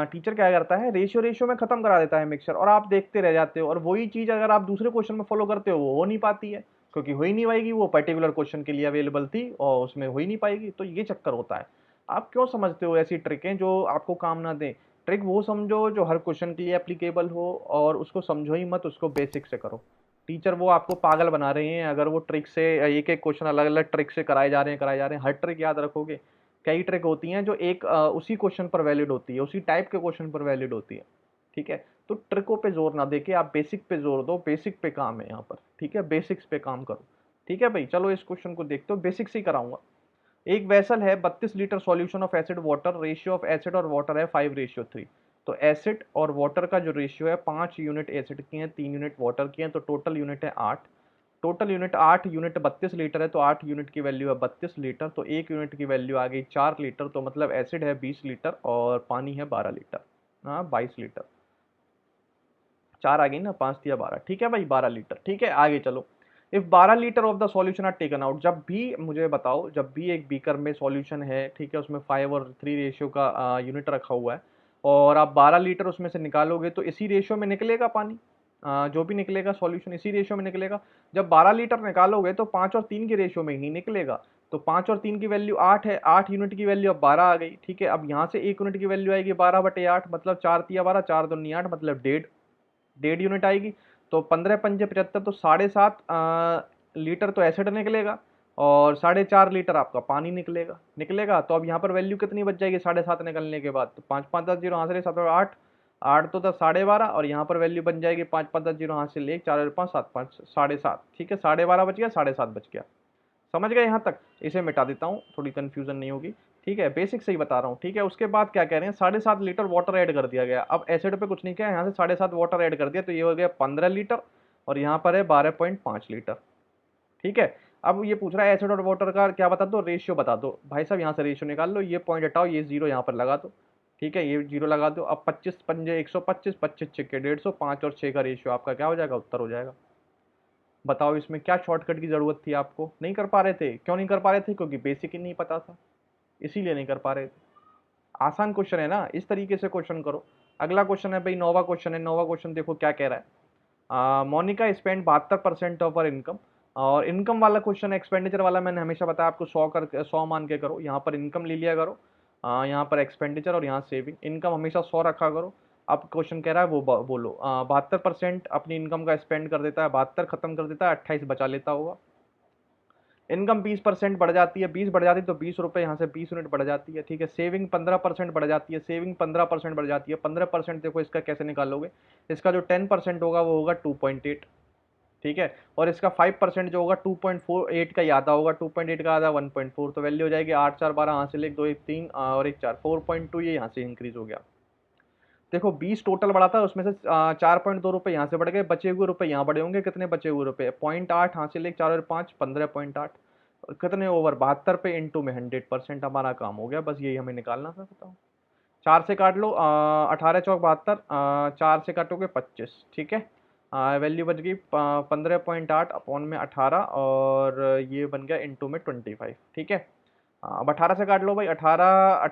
टीचर क्या करता है, रेशियो में खत्म करा देता है मिक्सचर, और आप देखते रह जाते हो, और वही चीज अगर आप दूसरे क्वेश्चन में फॉलो करते हो वो हो नहीं पाती है, क्योंकि हो ही नहीं पाएगी, वो पर्टिकुलर क्वेश्चन के लिए अवेलेबल थी और उसमें हो ही नहीं पाएगी। तो ये चक्कर होता है। आप क्यों समझते हो ऐसी ट्रिकें जो आपको काम ना दें। ट्रिक वो समझो जो हर क्वेश्चन के लिए एप्लीकेबल हो, और उसको समझो ही मत, उसको बेसिक से करो। टीचर वो आपको पागल बना रहे हैं अगर वो ट्रिक से एक एक क्वेश्चन अलग अलग ट्रिक से कराए जा रहे हैं। हर ट्रिक याद रखोगे, कई ट्रिक होती हैं जो एक उसी क्वेश्चन पर वैलिड होती है, उसी टाइप के क्वेश्चन पर वैलिड होती है। ठीक है, तो ट्रिकों पे जोर ना देके आप बेसिक पे जोर दो, बेसिक पे काम है यहाँ पर। ठीक है, बेसिक्स पे काम करो। ठीक है भाई, चलो इस क्वेश्चन को देखते हो, बेसिक्स ही कराऊंगा। एक वेसल है, 32 litre solution of acid water, ratio of acid और वाटर है 5:3। तो एसिड और वाटर का जो रेशियो है, 5 यूनिट एसिड की है, 3 यूनिट वाटर की है, तो टोटल यूनिट है 8। टोटल यूनिट 8 यूनिट 32 लीटर है, तो 8 यूनिट की वैल्यू है 32 लीटर, तो 1 यूनिट की वैल्यू आ गई 4 लीटर। तो मतलब एसिड है 20 लीटर और पानी है 12 लीटर। हाँ, 22 लीटर। 4 आ गई ना, 5 दिया 12। ठीक है भाई, 12 लीटर। ठीक है, आगे चलो। If 12 litre of the solution are taken out, जब भी मुझे बताओ, जब भी एक बीकर में सॉल्यूशन है, ठीक है, उसमें 5 और 3 रेशियो का यूनिट रखा हुआ है, और आप 12 लीटर उसमें से निकालोगे, तो इसी रेशियो में निकलेगा पानी। जो भी निकलेगा सॉल्यूशन इसी रेशियो में निकलेगा। जब 12 लीटर निकालोगे तो 5 और 3 के रेशियो में ही निकलेगा। तो 5 और 3 की वैल्यू 8 है, 8 यूनिट की वैल्यू अब 12 आ गई। ठीक है, अब यहाँ से 1 यूनिट की वैल्यू आएगी 12/8, मतलब 4 तिया 12, 4 दूनी 8, मतलब 1.5 यूनिट आएगी। तो 15 पंजे 75, तो 7.5 लीटर तो एसिड निकलेगा, और 4.5 लीटर आपका पानी निकलेगा। तो अब यहाँ पर वैल्यू कितनी बच जाएगी 7.5 निकलने के बाद? तो 5 5 10 0 हाथ से ले, 7 और 8, 8 तो 10, 12.5, और यहाँ पर वैल्यू बन जाएगी 5 5 10 0 हाथ से ले, 4 और 5 7 5 7.5। ठीक है, 12.5 बच गया, 7.5 बच गया। समझ गए यहाँ तक? इसे मिटा देता हूँ, थोड़ी कंफ्यूजन नहीं होगी। ठीक है, बेसिक से ही बता रहा हूँ। ठीक है, उसके बाद क्या कह रहे हैं, 7.5 लीटर वाटर ऐड कर दिया गया। अब एसिड पे कुछ नहीं किया, यहाँ से 7.5 वाटर ऐड कर दिया, तो ये हो गया 15 लीटर, और यहाँ पर है 12.5 लीटर। ठीक है, अब ये पूछ रहा है एसिड और वाटर का क्या बता दो, रेशियो बता दो। भाई साहब, यहाँ से रेशियो निकाल लो, ये पॉइंट हटाओ, ये जीरो यहाँ पर लगा दो। ठीक है, ये जीरो लगा दो। अब 25 पंजे 125, 25 6 150, 5 और 6 का रेशियो आपका क्या हो जाएगा, उत्तर हो जाएगा। बताओ इसमें क्या शॉर्टकट की जरूरत थी? आपको नहीं कर पा रहे थे, क्यों नहीं कर पा रहे थे? क्योंकि बेसिक ही नहीं पता था, इसीलिए नहीं कर पा रहे थे। आसान क्वेश्चन है ना, इस तरीके से क्वेश्चन करो। अगला क्वेश्चन है भाई, नौवा क्वेश्चन है। नौवा क्वेश्चन देखो क्या कह रहा है। Monica spend 72% of her income. और इनकम वाला क्वेश्चन, एक्सपेंडिचर वाला मैंने हमेशा बताया आपको 100 मान के करो। यहाँ पर इनकम ले लिया करो, यहाँ पर एक्सपेंडिचर, और यहाँ सेविंग। इनकम हमेशा 100 रखा करो। अब क्वेश्चन कह रहा है वो बोलो। 72% अपनी इनकम का स्पेंड कर देता है, 72 खत्म कर देता है, 28 बचा लेता होगा। इनकम 20% बढ़ जाती है, 20 बढ़ जाती है तो 20 रुपये, यहाँ से 20 यूनिट बढ़ जाती है। ठीक है, सेविंग 15% बढ़ जाती है, सेविंग 15% बढ़ जाती है। 15% देखो इसका कैसे निकालोगे, इसका जो 10% होगा वो होगा 2.8। ठीक है, और इसका 5% जो होगा 2.48 का ही आधा होगा, 2.8 का आधा 1.4, तो वैल्यू हो जाएगी 8 4 12, यहाँ से ले 2 1 3 और 1 4, 4.2, ये यहाँ से इंक्रीज हो गया। देखो 20 टोटल बढ़ा था, उसमें से 4.2 रुपये यहाँ से बढ़ गए, बचे हुए रुपये यहाँ बढ़े होंगे। कितने बचे हुए रुपये? 0.8 हासिल, एक 4 और 5 15.8, कितने ओवर 72 पे इंटू में 100%। हमारा काम हो गया, बस यही हमें निकालना था। बताओ, 4 से काट लो, 18 चौक 72, 4 से काटोगे 25। ठीक है, वैल्यू बच गई 15.8 अपॉन में 18, और ये बन गया इंटू में 25। ठीक है, अब 18 से काट लो भाई, 18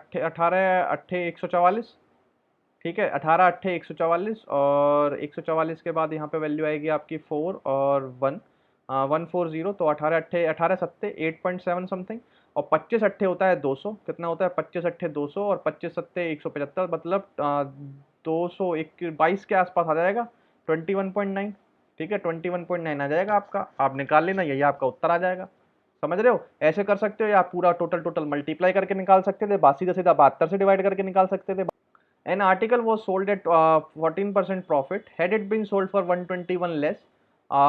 ठीक है, 18 8 144, और 144 के बाद यहाँ पे वैल्यू आएगी आपकी 4 और 1, 140। तो 18 8 18 7 8.7 समथिंग, और 25 8 होता है 200। कितना होता है? 25 8 200, और 25 7 175, मतलब 222 के आसपास आ जाएगा, 21.9। ठीक है, 21.9 आ जाएगा आपका। आप निकाल लेना, यही आपका उत्तर आ जाएगा। समझ रहे हो? ऐसे कर सकते हो, या आप पूरा टोटल टोटल मल्टीप्लाई करके निकाल सकते थे, बासी का सीधा 72 से डिवाइड करके निकाल सकते थे। An article was sold at 14% profit. Had it been sold for 121 less,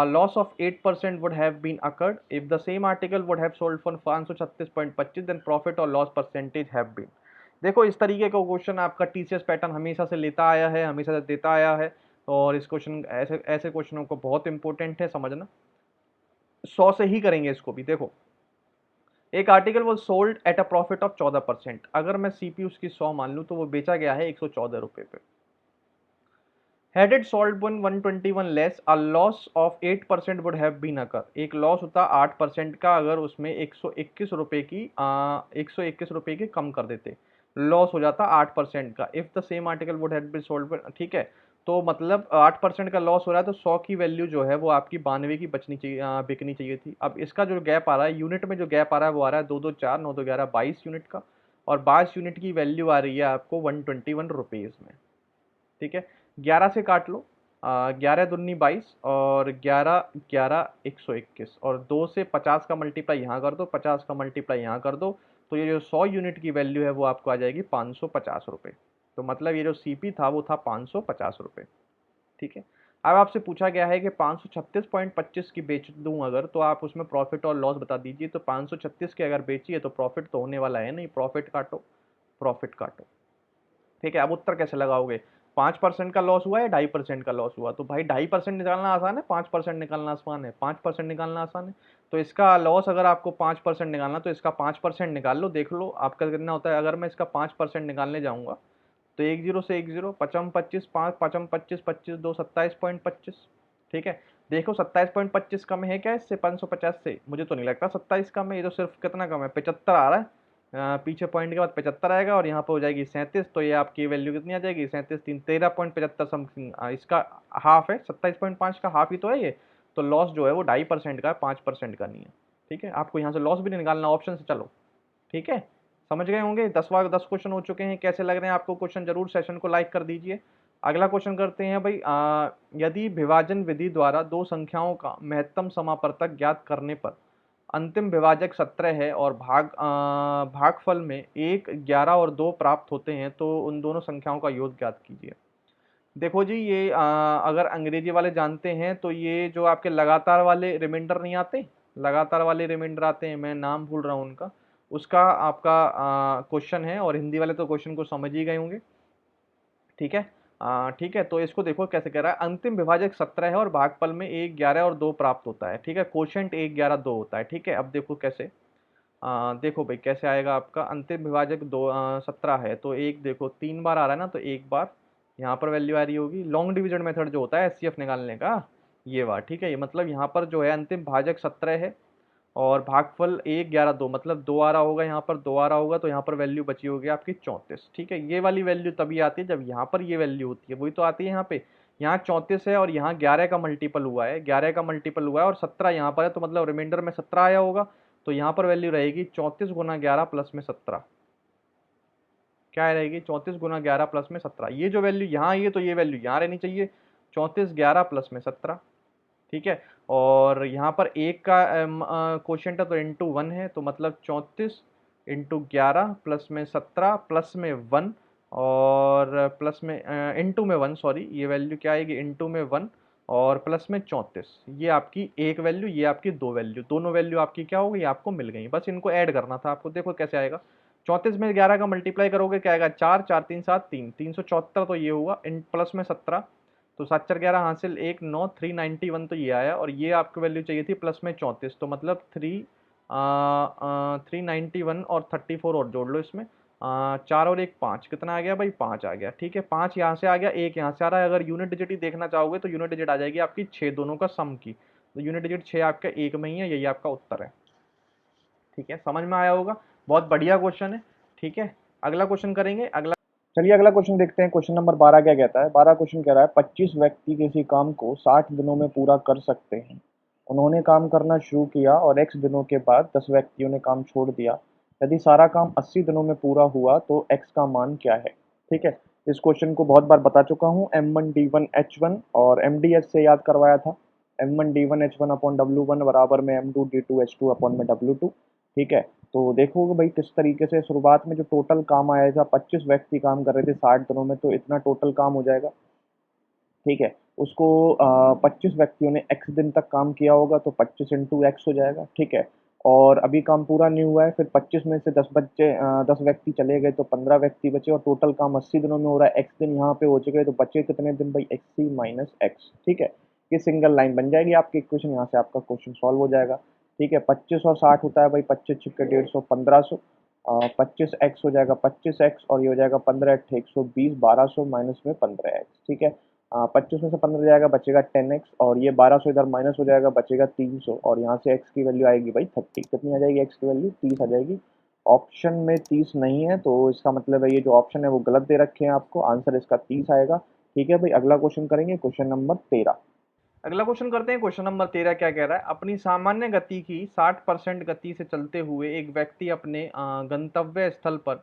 loss of 8% would have been occurred. If the same article would have sold for 536.25, then profit or loss percentage have been. देखो, इस तरीके का question आपका TCS pattern हमेशा से लेता आया है, हमेशा से देता आया है, और इस क्वेश्चन ऐसे ऐसे क्वेश्चनों को बहुत इंपॉर्टेंट है समझना। 100 से ही करेंगे इसको भी। देखो, एक आर्टिकल वो sold at a profit of 14%। अगर मैं सीपी उसकी 100 मान लूँ, तो वो बेचा गया है 114 रुपये पे। Had it sold 121 less, a loss of 8% would have been occur। एक लॉस होता 8% का, अगर उसमें 121 रुपए की 121 रुपए की कम कर देते, लॉस हो जाता 8% का। If the same article would have been sold. ठीक है, तो मतलब 8% का लॉस हो रहा है, तो 100 की वैल्यू जो है वो आपकी 92 की बचनी चाहिए, बिकनी चाहिए थी। अब इसका जो गैप आ रहा है यूनिट में, जो गैप आ रहा है वो आ रहा है 2 2 4 9 2 11 22 यूनिट का, और 22 यूनिट की वैल्यू आ रही है आपको 121 रुपीज़ में। ठीक है, 11 से काट लो, 11 दूनी 22 और 11 11 121 और 2 से 50 का मल्टीप्लाई यहाँ कर दो, 50 का मल्टीप्लाई यहाँ कर दो, तो ये जो 100 यूनिट की वैल्यू है वो आपको आ जाएगी 550 रुपये। तो मतलब ये जो सीपी था वो था 550 रुपये। ठीक है, अब आपसे पूछा गया है कि 536.25 की बेच दूं अगर, तो आप उसमें प्रॉफिट और लॉस बता दीजिए। तो 536 के अगर बेची है तो प्रॉफिट तो होने वाला है नहीं, प्रॉफिट काटो, प्रॉफिट काटो। ठीक है, अब उत्तर कैसे लगाओगे? 5% का लॉस हुआ या 2.5% का लॉस हुआ? तो भाई 2.5% निकालना आसान है, 5% निकालना आसान है, 5% निकालना आसान है। तो इसका लॉस अगर आपको 5% निकालना, तो इसका 5% निकाल लो, देख लो आपका कितना होता है। अगर मैं इसका 5% निकालने जाऊंगा तो एक जीरो से एक जीरो, पचम 25, 5 पचम 25, 25 दो 27.25। ठीक है, देखो 27.25 कम है क्या इससे, 550 से? मुझे तो नहीं लगता 27 कम है, ये तो सिर्फ कितना कम है, 75 आ रहा है। पीछे पॉइंट के बाद 75 आएगा और यहाँ पर हो जाएगी 37, तो ये आपकी वैल्यू कितनी आ जाएगी? 37 3 13.75 समथिंग, इसका हाफ है, 27.5 का हाफ ही तो है ये। तो लॉस जो है वो 2.5% का है, 5% का नहीं है। ठीक है, आपको यहाँ से लॉस भी नहीं निकालना, ऑप्शन से चलो। ठीक है, समझ गए होंगे। 10 क्वेश्चन हो चुके हैं, कैसे लग रहे हैं आपको क्वेश्चन? जरूर सेशन को लाइक कर दीजिए। अगला क्वेश्चन करते हैं भाई, यदि विभाजन विधि द्वारा दो संख्याओं का महत्तम समापवर्तक ज्ञात करने पर अंतिम विभाजक 17 है और भागफल में 1 11 और 2 प्राप्त होते हैं, तो उन दोनों संख्याओं का योग ज्ञात कीजिए। देखो जी, ये अगर अंग्रेजी वाले जानते हैं तो ये जो आपके लगातार वाले रिमाइंडर नहीं आते, लगातार वाले रिमाइंडर आते हैं, मैं नाम भूल रहा हूँ उनका, उसका आपका क्वेश्चन है। और हिंदी वाले तो क्वेश्चन को समझ ही गए होंगे। ठीक है, ठीक है, तो इसको देखो कैसे कह रहा है। अंतिम विभाजक 17 है और भागफल में 1 11 और 2 प्राप्त होता है। ठीक है, कोशेंट 1 11 2 होता है। ठीक है, अब देखो कैसे, देखो भाई कैसे आएगा आपका अंतिम विभाजक 17 है, तो एक देखो 3 बार आ रहा है ना, तो एक बार यहाँ पर वैल्यू आ रही होगी। लॉन्ग डिवीजन मेथड जो होता है एचसीएफ निकालने का, ये बात ठीक है। ये मतलब यहाँ पर जो है अंतिम भाजक 17 है और भागफल 1 11 2, मतलब 2 आ रहा होगा, यहाँ पर 2 आ रहा होगा, तो यहाँ पर वैल्यू बची होगी आपकी 34। ठीक है, ये वाली वैल्यू तभी आती है जब यहाँ पर ये वैल्यू होती है, वही तो आती है यहाँ पे। यहाँ 34 है और यहाँ 11 का मल्टीपल हुआ है, 11 का मल्टीपल हुआ है और 17 यहाँ पर है, तो मतलब रिमाइंडर में 17 आया होगा। तो यहाँ पर वैल्यू रहेगी 34 गुना 11 प्लस में 17। क्या रहेगी? 34 गुना 11 प्लस में 17। ये जो वैल्यू यहाँ आई है तो ये वैल्यू यहाँ रहनी चाहिए, 34 11 प्लस में 17। ठीक है, और यहाँ पर एक का क्वोशिएंट है तो इंटू 1 है, तो मतलब 34 इंटू 11 प्लस में 17 प्लस में 1 और प्लस में इंटू में 1, सॉरी, ये वैल्यू क्या आएगी? इंटू में 1 और प्लस में 34। ये आपकी एक वैल्यू, ये आपकी दो वैल्यू, दोनों वैल्यू आपकी क्या हो गई? आपको मिल गई। बस इनको ऐड करना था आपको। देखो कैसे आएगा, 34 में 11 का मल्टीप्लाई करोगे क्या आएगा? 4 4 3 7 3 374, तो ये हुआ इन प्लस में 17, तो 7 4 11 हासिल 1 9 391, तो ये आया। और ये आपको वैल्यू चाहिए थी प्लस में 34, तो मतलब 391 और 34 और जोड़ लो इसमें, 4 और 1 5, कितना आ गया भाई? 5 आ गया। ठीक है, 5 यहाँ से आ गया, 1 यहाँ से आ रहा है। अगर यूनिट डिजिट ही देखना चाहोगे तो यूनिट डिजिट आ जाएगी आपकी 6 दोनों का सम की, तो यूनिट डिजिट 6 आपका एक में ही है, यही आपका उत्तर है। ठीक है, समझ में आया होगा, बहुत बढ़िया क्वेश्चन है। ठीक है, अगला क्वेश्चन करेंगे। चलिए अगला क्वेश्चन देखते हैं। क्वेश्चन नंबर 12 क्या कहता है? 12 क्वेश्चन कह रहा है 25 व्यक्ति किसी काम को 60 दिनों में पूरा कर सकते हैं। उन्होंने काम करना शुरू किया और x दिनों के बाद 10 व्यक्तियों ने काम छोड़ दिया। यदि सारा काम 80 दिनों में पूरा हुआ तो x का मान क्या है? ठीक है, इस क्वेश्चन को बहुत बार बता चुका हूँ। M1D1H1 और MDS से याद करवाया था। M1D1H1 अपॉन W1 बराबर में M2D2H2 अपॉन में W2। ठीक है, तो देखोगे भाई किस तरीके से शुरुआत में जो टोटल काम आया था, 25 व्यक्ति काम कर रहे थे 60 दिनों में, तो इतना टोटल काम हो जाएगा। ठीक है, उसको 25 व्यक्तियों ने x दिन तक काम किया होगा, तो 25 इंटू एक्स हो जाएगा। ठीक है, और अभी काम पूरा नहीं हुआ है, फिर 25 में से 10 व्यक्ति चले गए तो 15 व्यक्ति बचे और टोटल काम 80 दिनों में हो रहा है। x दिन यहाँ पे हो चुके हैं, तो बचे कितने दिन भाई? X minus x. ठीक है, ये सिंगल लाइन बन जाएगी आपकी इक्वेशन, यहाँ से आपका क्वेश्चन सॉल्व हो जाएगा। ठीक है, 25 और 60 होता है भाई 25 छिक्के 150, 1500, 25 एक्स हो जाएगा 25 एक्स और ये हो जाएगा 15 अट्ठे 120, 1200 माइनस में 15 एक्स। ठीक है, 25 में से 15 जाएगा, बचेगा 10x और ये 1200 इधर माइनस हो जाएगा, बचेगा 300 और यहाँ से x की वैल्यू आएगी भाई 30। कितनी आ जाएगी x की वैल्यू? 30 आ जाएगी। ऑप्शन में 30 नहीं है, तो इसका मतलब है ये जो ऑप्शन है वो गलत दे रखे हैं आपको, आंसर इसका 30 आएगा। ठीक है भाई, अगला क्वेश्चन करेंगे, क्वेश्चन नंबर 13। अगला क्वेश्चन करते हैं। क्वेश्चन नंबर 13 क्या कह रहा है? अपनी सामान्य गति की 60% गति से चलते हुए एक व्यक्ति अपने गंतव्य स्थल पर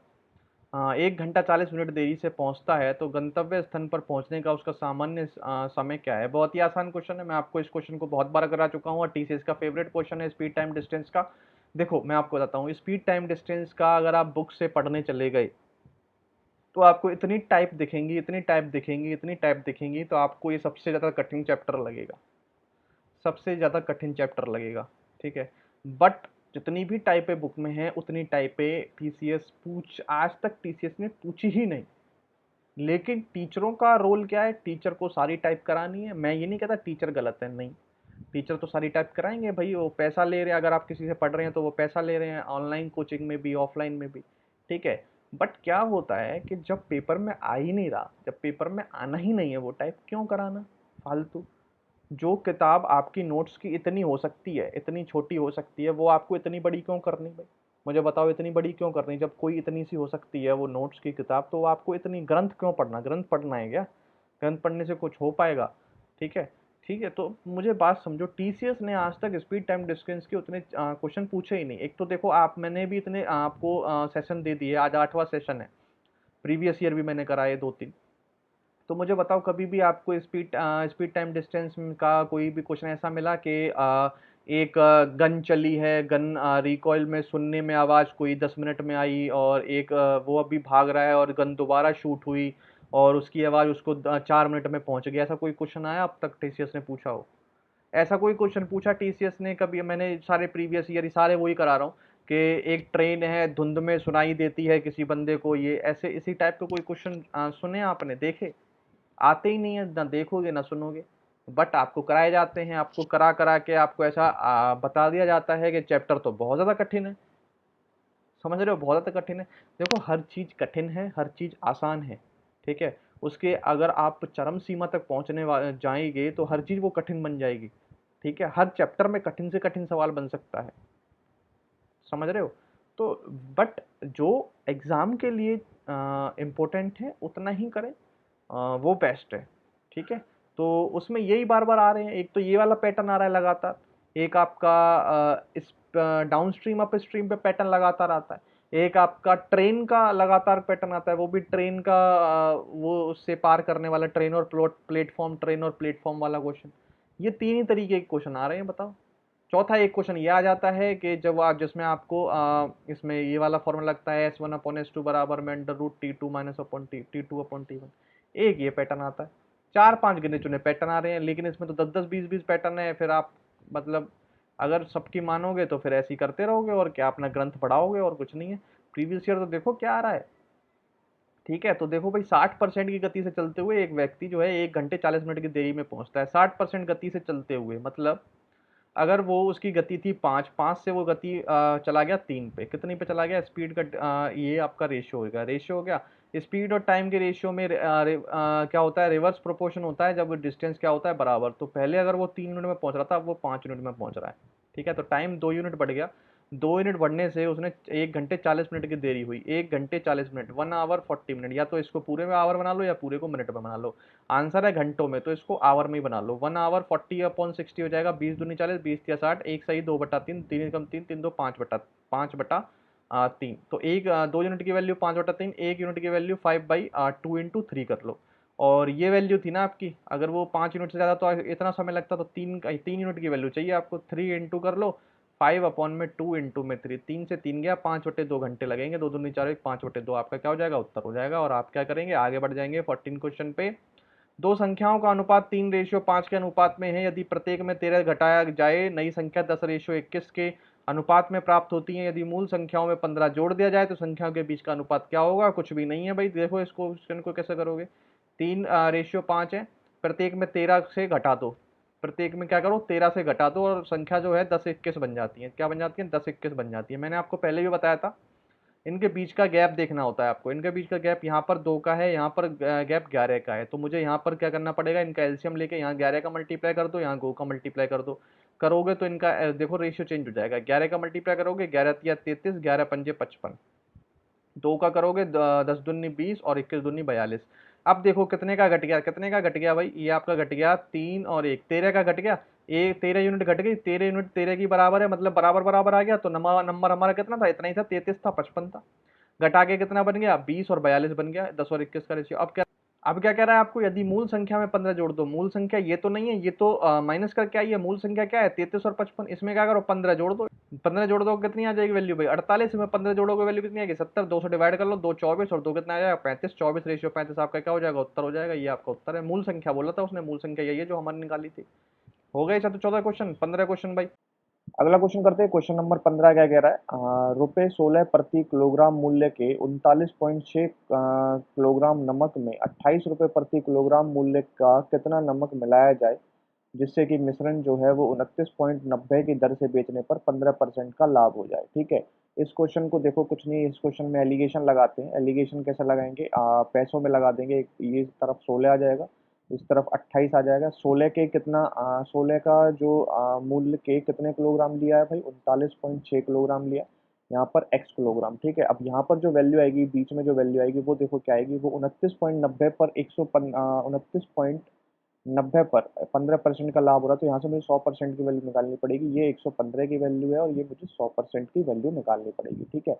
1 घंटा 40 मिनट देरी से पहुंचता है तो गंतव्य स्थान पर पहुंचने का उसका सामान्य समय क्या है? बहुत ही आसान क्वेश्चन है, मैं आपको इस क्वेश्चन को बहुत बार करा चुका हूँ और टीसीएस का फेवरेट क्वेश्चन है स्पीड टाइम डिस्टेंस का। देखो मैं आपको बताता हूँ, स्पीड टाइम डिस्टेंस का अगर आप बुक से पढ़ने चले गए तो आपको इतनी टाइप दिखेंगी, इतनी टाइप दिखेंगी, इतनी टाइप दिखेंगी, तो आपको ये सबसे ज़्यादा कठिन चैप्टर लगेगा, सबसे ज़्यादा कठिन चैप्टर लगेगा। ठीक है, बट जितनी भी टाइपें बुक में हैं उतनी टाइपें टीसीएस पूछ आज तक टीसीएस ने पूछी ही नहीं। लेकिन टीचरों का रोल क्या है? टीचर को सारी टाइप करानी है। मैं ये नहीं कहता टीचर गलत है, नहीं, टीचर तो सारी टाइप कराएंगे भाई, वो पैसा ले रहे हैं, अगर आप किसी से पढ़ रहे हैं तो वो पैसा ले रहे हैं, ऑनलाइन कोचिंग में भी ऑफलाइन में भी। ठीक है, बट क्या होता है कि जब पेपर में आ ही नहीं रहा, जब पेपर में आना ही नहीं है वो टाइप, क्यों कराना फालतू? जो किताब आपकी नोट्स की इतनी हो सकती है, इतनी छोटी हो सकती है, वो आपको इतनी बड़ी क्यों करनी भाई? मुझे बताओ, इतनी बड़ी क्यों करनी? जब कोई इतनी सी हो सकती है वो नोट्स की किताब, तो आपको इतनी ग्रंथ क्यों पढ़ना? ग्रंथ पढ़ना है क्या? ग्रंथ पढ़ने से कुछ हो पाएगा? ठीक है, ठीक है, तो मुझे बात समझो, टीसीएस ने आज तक स्पीड टाइम डिस्टेंस के उतने क्वेश्चन पूछे ही नहीं। एक तो देखो आप, मैंने भी इतने आपको सेशन दे दिए, आज 8वां सेशन है, प्रीवियस ईयर भी मैंने कराए 2-3। तो मुझे बताओ, कभी भी आपको स्पीड टाइम डिस्टेंस का कोई भी क्वेश्चन ऐसा मिला कि एक गन चली है, गन रिकॉइल में सुनने में आवाज़ कोई 10 मिनट में आई, और एक वो अभी भाग रहा है और गन दोबारा शूट हुई और उसकी आवाज़ उसको 4 मिनट में पहुंच गया, ऐसा कोई क्वेश्चन आया अब तक टीसीएस ने पूछा हो? ऐसा कोई क्वेश्चन पूछा टीसीएस ने कभी? मैंने सारे प्रीवियस ईयर सारे वही करा रहा हूँ कि एक ट्रेन है, धुंध में सुनाई देती है किसी बंदे को, ये ऐसे इसी टाइप का कोई क्वेश्चन सुने आपने, देखे? आते ही नहीं है, ना देखोगे ना सुनोगे, बट आपको कराए जाते हैं, आपको करा करा के आपको ऐसा बता दिया जाता है कि चैप्टर तो बहुत ज़्यादा कठिन है। समझ रहे हो, बहुत ज़्यादा कठिन है। देखो हर चीज़ कठिन है, हर चीज़ आसान है। ठीक है, उसके अगर आप चरम सीमा तक जाएंगे तो हर चीज़ वो कठिन बन जाएगी। ठीक है, हर चैप्टर में कठिन से कठिन सवाल बन सकता है। समझ रहे हो? तो बट जो एग्ज़ाम के लिए इम्पोर्टेंट है उतना ही करें, वो बेस्ट है। ठीक है, तो उसमें यही बार बार आ रहे हैं, एक तो ये वाला पैटर्न आ रहा है लगातार, एक आपका इस डाउन स्ट्रीम अप स्ट्रीम पे पैटर्न लगातार आता है, एक आपका ट्रेन का लगातार पैटर्न आता है, वो भी ट्रेन का वो उससे पार करने वाला, ट्रेन और प्लेटफॉर्म, ट्रेन और प्लेटफॉर्म वाला क्वेश्चन। ये तीन ही तरीके के क्वेश्चन आ रहे हैं, बताओ। चौथा एक क्वेश्चन ये आ जाता है कि जब आप, जिसमें आपको इसमें ये वाला फॉर्मूला लगता है, S1/S2 बराबर में under root T2 minus upon T2/T1। एक ये पैटर्न आता है। 4-5 गिने चुने पैटर्न आ रहे हैं, लेकिन इसमें तो 10-10 20-20 पैटर्न है। फिर आप मतलब अगर सबकी मानोगे तो फिर ऐसे ही करते रहोगे और क्या, अपना ग्रंथ पढ़ाओगे और कुछ नहीं है। प्रीवियस ईयर तो देखो क्या आ रहा है। ठीक है, तो देखो भाई, 60% की गति से चलते हुए एक व्यक्ति जो है 1 घंटे 40 मिनट की देरी में पहुंचता है, 60% गति से चलते हुए। मतलब अगर वो उसकी गति थी 5, 5 से वो गति चला गया 3 पे, कितनी पे चला गया? स्पीड का ये आपका रेशियो होगा, रेशियो हो गया। स्पीड और टाइम के रेशियो में क्या होता है? रिवर्स प्रोपोर्शन होता है जब डिस्टेंस क्या होता है? बराबर। तो पहले अगर वो 3 मिनट में पहुंच रहा था, अब वो 5 मिनट में पहुंच रहा है। ठीक है, तो टाइम 2 यूनिट बढ़ गया। 2 यूनिट बढ़ने से उसने 1 घंटे 40 मिनट की देरी हुई, 1 घंटे 40 मिनट, 1 आवर 40 मिनट। या तो इसको पूरे में आवर बना लो या पूरे को मिनट में बना लो। आंसर है घंटों में, तो इसको आवर में ही बना लो। 1 आवर 40/60 हो जाएगा, 20 दूनी 40, 20 या 60, एक सही 2/3, 3 एकम 3, 3 दो 5/3। तो 2 यूनिट की वैल्यू 5/3, 1 यूनिट की वैल्यू 5/2 इंटू 3 कर लो। और ये वैल्यू थी ना आपकी, अगर वो 5 यूनिट से ज़्यादा तो इतना समय लगता, तो 3 यूनिट की वैल्यू चाहिए आपको, 3 इंटू कर लो 5/2 इंटू में 3, 3 से 3 गया, 5/2 घंटे लगेंगे, 2 दूनी 4, 5/2 आपका क्या हो जाएगा? उत्तर हो जाएगा। और आप क्या करेंगे? आगे बढ़ जाएंगे 14 क्वेश्चन पे। दो संख्याओं का अनुपात 3:5 के अनुपात में है, यदि प्रत्येक में 13 घटाया जाए, नई संख्या 10:21 के अनुपात में प्राप्त होती है। यदि मूल संख्याओं में 15 जोड़ दिया जाए तो संख्याओं के बीच का अनुपात क्या होगा? कुछ भी नहीं है भाई। देखो इसको, क्वेश्चन को कैसे करोगे? 3:5 है, प्रत्येक में 13 से घटा दो, प्रत्येक में क्या करो? 13 से घटा दो, और संख्या जो है 10-21 बन जाती है। क्या बन जाती है? 10-21 बन जाती है। मैंने आपको पहले भी बताया था, इनके बीच का गैप देखना होता है आपको। इनके बीच का गैप यहाँ पर 2 का है, यहाँ पर गैप 11 का है। तो मुझे यहाँ पर क्या करना पड़ेगा? इनका एलसीएम लेके यहाँ 11 का मल्टीप्लाई कर दो, यहाँ 2 का मल्टीप्लाई कर दो। करोगे तो इनका देखो रेशियो चेंज हो जाएगा। 11 का मल्टीप्लाई करोगे, 11×3 = 33, 11×5 = 55। 2 का करोगे 10 दूनी 20 और 21 दूनी 42। अब देखो कितने का घट गया, कितने का घट गया भाई? ये आपका घट गया 3 और 1, 13 का घट गया। 13 यूनिट घट गई, 13 यूनिट 13 की बराबर है, मतलब बराबर बराबर आ गया। तो नंबर हमारा कितना था? इतना ही था, 33 था, 55 था। घटा के कितना बन गया, 20 और 42 बन गया, 10 और 21 का रेशियो। अब क्या कह रहा है आपको, यदि मूल संख्या में 15 जोड़ दो। मूल संख्या ये तो नहीं है, ये तो माइनस करके आई है। मूल संख्या क्या है, 33 और 55। इसमें क्या करो, 15 जोड़ दो। 15 जोड़ दो कितनी आ जाएगी वैल्यू भाई, 48। में 15 जोड़ोगे वैल्यू कितनी आएगी, 70। 2 से डिवाइड कर लो, 2 24 और 2 कितना आ जाएगा, 35। 24 रेशियो 35 आपका क्या हो जाएगा, उत्तर हो जाएगा। ये आपका उत्तर है। मूल संख्या बोला था उसने, मूल संख्या यही है जो हमारे निकाली थी। हो गए 14 क्वेश्चन, 15 क्वेश्चन भाई। अगला क्वेश्चन करते हैं। क्वेश्चन नंबर 15 क्या कह रहा है, रुपये 16 प्रति किलोग्राम मूल्य के 39.6 किलोग्राम नमक में 28 रुपये प्रति किलोग्राम मूल्य का कितना नमक मिलाया जाए जिससे कि मिश्रण जो है वो 29.90 की दर से बेचने पर 15% का लाभ हो जाए। ठीक है, इस क्वेश्चन को देखो, कुछ नहीं, इस क्वेश्चन में एलिगेशन लगाते हैं। एलिगेशन कैसे लगाएंगे, पैसों में लगा देंगे। ये तरफ 16 आ जाएगा, इस तरफ 28 आ जाएगा। 16 के कितना, 16 का जो मूल्य के कितने किलोग्राम लिया है भाई, 39.6 किलोग्राम लिया। यहाँ पर x किलोग्राम। ठीक है, अब यहाँ पर जो वैल्यू आएगी, बीच में जो वैल्यू आएगी वो देखो क्या आएगी, वो 29.90 पर 29.90 पर 15% का लाभ हो रहा है। तो यहाँ से मुझे 100% की वैल्यू निकालनी पड़ेगी। ये 115 की वैल्यू है और ये मुझे 100% की वैल्यू निकालनी पड़ेगी। ठीक है,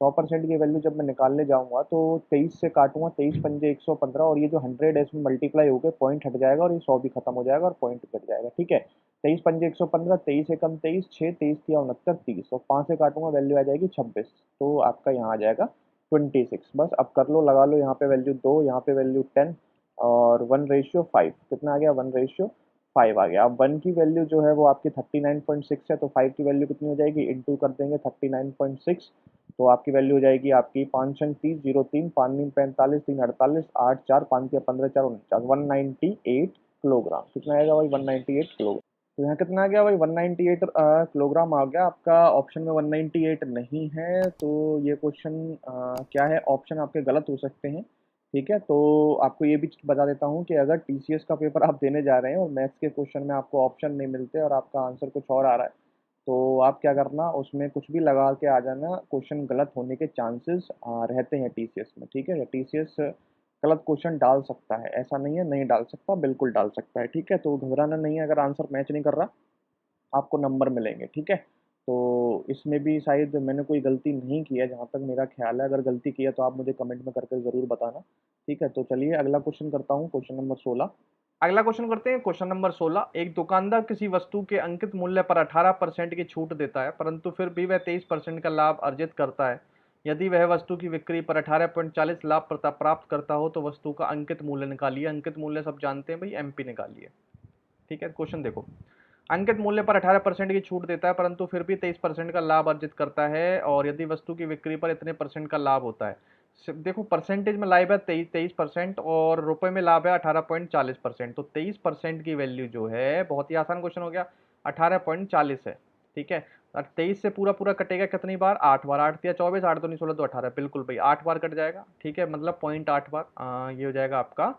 100% की वैल्यू जब मैं निकालने जाऊंगा तो 23 से काटूंगा, 23 पंजे 115, और ये जो 100 है इसमें मल्टीप्लाई होकर पॉइंट हट जाएगा और ये 100 भी खत्म हो जाएगा और पॉइंट कट जाएगा। ठीक है, 23 पंजे 115, 23 एकम 23, 6 23 तिया 69, 30 और 5 से काटूंगा, वैल्यू आ जाएगी 26। तो आपका यहाँ आ जाएगा 26। बस अब कर लो, लगा लो, यहाँ पे वैल्यू 2, यहाँ पे वैल्यू 10 और 1:5। कितना आ गया, 1:5 आ गया। अब 1 की वैल्यू जो है वो आपकी 39.6 है, तो 5 की वैल्यू कितनी हो जाएगी, इंटू कर देंगे 39.6। तो आपकी वैल्यू हो जाएगी आपकी 5 छन 30, 03, 5 नीम 45, 3 48, 8 4 5 15 4 49, 198 किलोग्राम। कितना आएगा भाई, 198 किलोग्राम। तो यहाँ कितना आ गया भाई, 198 किलोग्राम आ गया। आपका ऑप्शन में 198 नहीं है, तो ये क्वेश्चन क्या है, ऑप्शन आपके गलत हो सकते हैं। ठीक है, तो आपको ये भी बता देता हूँ कि अगर टीसीएस का पेपर आप देने जा रहे हैं और मैथ्स के क्वेश्चन में आपको ऑप्शन नहीं मिलते और आपका आंसर कुछ और आ रहा है, तो आप क्या करना, उसमें कुछ भी लगा के आ जाना। क्वेश्चन गलत होने के चांसेस रहते हैं टीसीएस में। ठीक है, टीसीएस गलत क्वेश्चन डाल सकता है, ऐसा नहीं है नहीं डाल सकता, बिल्कुल डाल सकता है। ठीक है, तो घबराना नहीं है, अगर आंसर मैच नहीं कर रहा आपको नंबर मिलेंगे। ठीक है, तो इसमें भी शायद मैंने कोई गलती नहीं की है जहाँ तक मेरा ख्याल है। अगर गलती की है तो आप मुझे कमेंट में करके ज़रूर बताना। ठीक है, तो चलिए अगला क्वेश्चन करता हूँ, क्वेश्चन नंबर 16। अगला क्वेश्चन करते हैं, क्वेश्चन नंबर 16। एक दुकानदार किसी वस्तु के अंकित मूल्य पर 18% की छूट देता है, परंतु फिर भी वह 23% का लाभ अर्जित करता है। यदि वह वस्तु की बिक्री पर 18.40 लाभ प्राप्त करता हो तो वस्तु का अंकित मूल्य निकालिए। अंकित मूल्य सब जानते हैं भाई, एमपी निकालिए। ठीक है, क्वेश्चन देखो, अंकित मूल्य पर 18% की छूट देता है परंतु फिर भी 23% का लाभ अर्जित करता है, और यदि वस्तु की बिक्री पर इतने परसेंट का लाभ होता है। देखो, परसेंटेज में लाभ है 23% और रुपए में लाभ है 18.40%। तो 23% की वैल्यू जो है, बहुत ही आसान क्वेश्चन हो गया, 18.40 है। ठीक है, और 23 से पूरा पूरा कटेगा कितनी बार, 8 बार। 8 या 24, 8 दूनी 16, तो 18। बिल्कुल भाई, 8 बार कट जाएगा। ठीक है, मतलब 0.8 बार, ये हो जाएगा आपका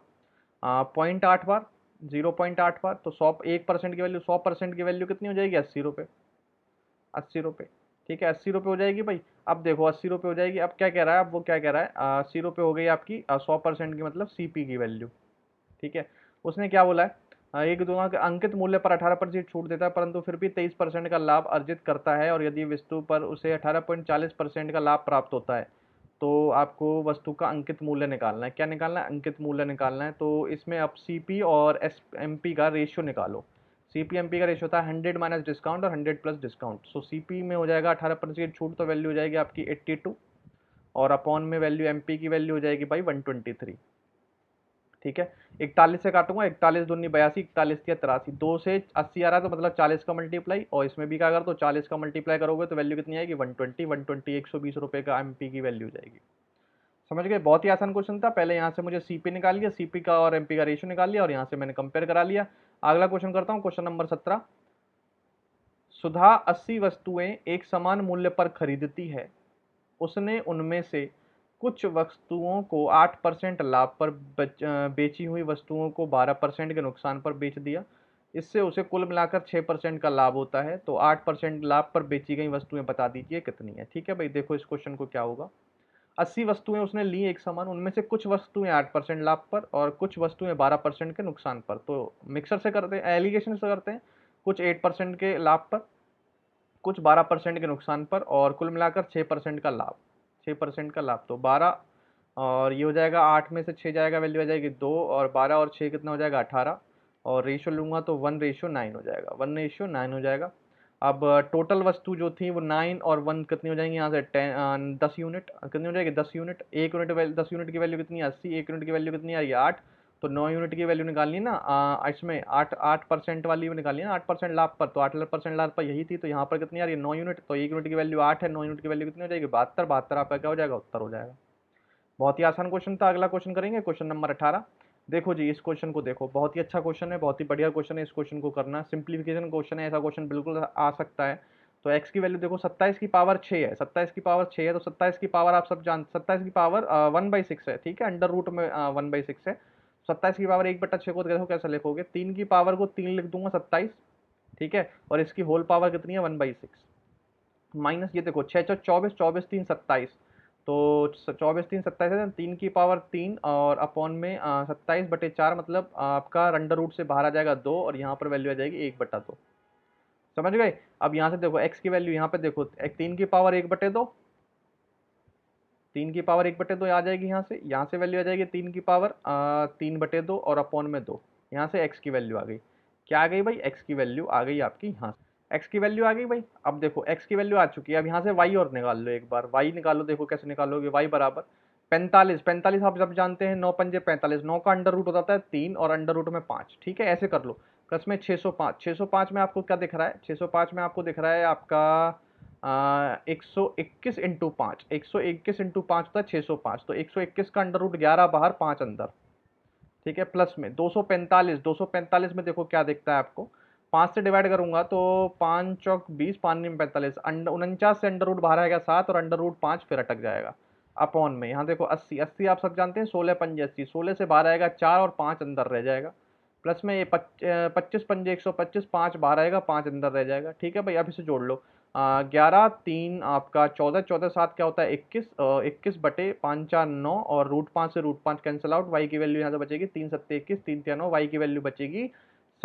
0.8 बार, 0.8 बार। तो 1% की वैल्यू, 100% की वैल्यू कितनी हो जाएगी, 80 रुपये। 80 रुपये। ठीक है, 80 रुपये हो जाएगी भाई। अब देखो 80 रुपये हो जाएगी। अब क्या कह रहा है, अब वो क्या कह रहा है, 80 रुपये हो गई आपकी 100% की, मतलब सीपी की वैल्यू। ठीक है, उसने क्या बोला है, एक दुकान के अंकित मूल्य पर 18% छूट देता है परंतु फिर भी 23% का लाभ अर्जित करता है, और यदि वस्तु पर उसे 18.40% का लाभ प्राप्त होता है तो आपको वस्तु का अंकित मूल्य निकालना है। क्या निकालना है, अंकित मूल्य निकालना है। तो इसमें आप सीपी और एमपी का रेशियो निकालो। सीपी एमपी का रेशियो होता है 100 माइनस डिस्काउंट और 100 प्लस डिस्काउंट। सो सीपी में हो जाएगा 18% छूट, तो वैल्यू हो जाएगी आपकी 82, और अपॉन में वैल्यू एमपी की वैल्यू हो जाएगी भाई 123। ठीक है, 41 से काटूंगा, 41 दूनी 82, 41 या 83, 2 से 80 आ रहा है तो मतलब 40 का मल्टीप्लाई, और इसमें भी क्या कर दो, 40 का मल्टीप्लाई करोगे तो वैल्यू कितनी आएगी, 120। 120 120 रुपये का एमपी की वैल्यू जाएगी। समझ गए, बहुत ही आसान क्वेश्चन था। पहले यहाँ से मुझे सीपी निकाल लिया, सीपी का और एमपी का रेशियो निकाल लिया, और यहाँ से मैंने कंपेयर करा लिया। अगला क्वेश्चन करता हूँ, क्वेश्चन नंबर 17। सुधा 80 वस्तुएं एक समान मूल्य पर खरीदती है। उसने उनमें से कुछ वस्तुओं को 8% लाभ पर बेची हुई वस्तुओं को 12% के नुकसान पर बेच दिया। इससे उसे कुल मिलाकर 6% का लाभ होता है। तो 8% लाभ पर बेची गई वस्तुएं बता दीजिए कितनी है। ठीक है भाई, देखो इस क्वेश्चन को क्या होगा। 80 वस्तुएं उसने ली एक समान, उनमें से कुछ वस्तुएं 8% लाभ पर और कुछ वस्तुएं 12% के नुकसान पर। तो मिक्सर से करते हैं, एलिगेशन से करते हैं, कुछ 8% के लाभ पर, कुछ 12% के नुकसान पर, और कुल मिलाकर 6% का लाभ। 6% का लाभ, तो 12 और ये हो जाएगा 8 में से 6 जाएगा, वैल्यू आ जाएगी 2, और 12 और 6 कितना हो जाएगा 18, और रेशो लूँगा तो 1:9 हो जाएगा, 1:9 हो जाएगा। अब टोटल वस्तु जो थी वो 9 और 1 कितनी हो जाएंगी यहाँ से 10 यूनिट, कितनी हो जाएगी 10 यूनिट, 1 यूनिट वैल्यू 10 यूनिट की वैल्यू कितनी है 80, 1 यूनिट की वैल्यू कितनी आ रही है 8, तो 9 यूनिट की वैल्यू निकालनी है ना, इसमें 8% वाली निकालनी है ना 8% लाभ पर, तो 8% लाभ पर यही थी, तो यहाँ पर कितनी आ रही है 9 यूनिट, तो 1 यूनिट की वैल्यू 8 है, 9 यूनिट की वैल्यू कितनी हो जाएगी 72, 72 आपका क्या हो जाएगा उत्तर हो जाएगा। बहुत ही आसान क्वेश्चन था। अगला क्वेश्चन करेंगे, क्वेश्चन नंबर 18। देखो जी, इस क्वेश्चन को देखो, बहुत ही अच्छा क्वेश्चन है, बहुत ही बढ़िया क्वेश्चन है, इस क्वेश्चन को करना, सिंप्लीफिकेशन क्वेश्चन है, ऐसा क्वेश्चन बिल्कुल आ सकता है। तो x की वैल्यू देखो 27 की पावर 6 है, 27 की पावर 6 है, तो 27 की पावर आप सब जान, 27 की पावर 1/6 है, ठीक है, अंडर रूट में 1/6 है। 27 की पावर 1/6 को देखो कैसे लिखोगे, 3 की पावर को 3 लिख दूंगा 27, ठीक है, और इसकी होल पावर कितनी है 1/6, माइनस ये देखो 6 चौ 24, 24 3 27, तो 24 3 27 है, 3 की पावर 3 और अपॉन में 27/4, मतलब आपका अंडर रूट से बाहर आ जाएगा 2, और यहाँ पर वैल्यू आ जाएगी 1/2। समझ गए। अब यहाँ से देखो x की वैल्यू, यहाँ पे देखो 3 की पावर 1/2, 3 की पावर 1/2 आ जाएगी, यहाँ से वैल्यू आ जाएगी 3 की पावर 3/2 और अपॉन में 2, यहाँ से x की वैल्यू आ गई, क्या आ गई भाई x की वैल्यू आ गई आपकी, यहाँ से x की वैल्यू आ गई भाई। अब देखो x की वैल्यू आ चुकी है, अब यहाँ से y और निकाल लो, एक बार y निकालो, देखो कैसे निकालोगे, y बराबर 45, 45 आप जब जानते हैं 9 पंजे 45, 9 का अंडर रूट हो जाता है 3 और अंडर रूट में 5, ठीक है, ऐसे कर लो। प्लस में 605, 605 में आपको क्या दिख रहा है, 605 में आपको दिख रहा है आपका 121 × 5, 121 × 5 होता है 605, तो 121 का अंडर रूट 11 बाहर 5 अंदर, ठीक है, प्लस में 245, 245 में देखो क्या दिखता है आपको, 5 से डिवाइड करूंगा तो 5 चौक 20, 5 निम 45, 49 से अंडर रूट बाहर आएगा 7 और अंडर रूट 5 फिर अटक जाएगा, अपॉन में यहाँ देखो 80, 80 आप सब जानते हैं 16 पंजे 80, 16 से बाहर आएगा 4 और 5 अंदर रह जाएगा, प्लस में ये 25 पंजे 125, 5 बाहर आएगा 5 अंदर रह जाएगा, ठीक है भाई। अब इसे जोड़ लो, 11 3 आपका 14, 14 7 क्या होता है 21, 21/5 4 9, और रूट 5 से रूट 5 कैंसिल आउट, वाई की वैल्यू यहाँ से बचेगी 3 7 21, 3 3 9, वाई की वैल्यू बचेगी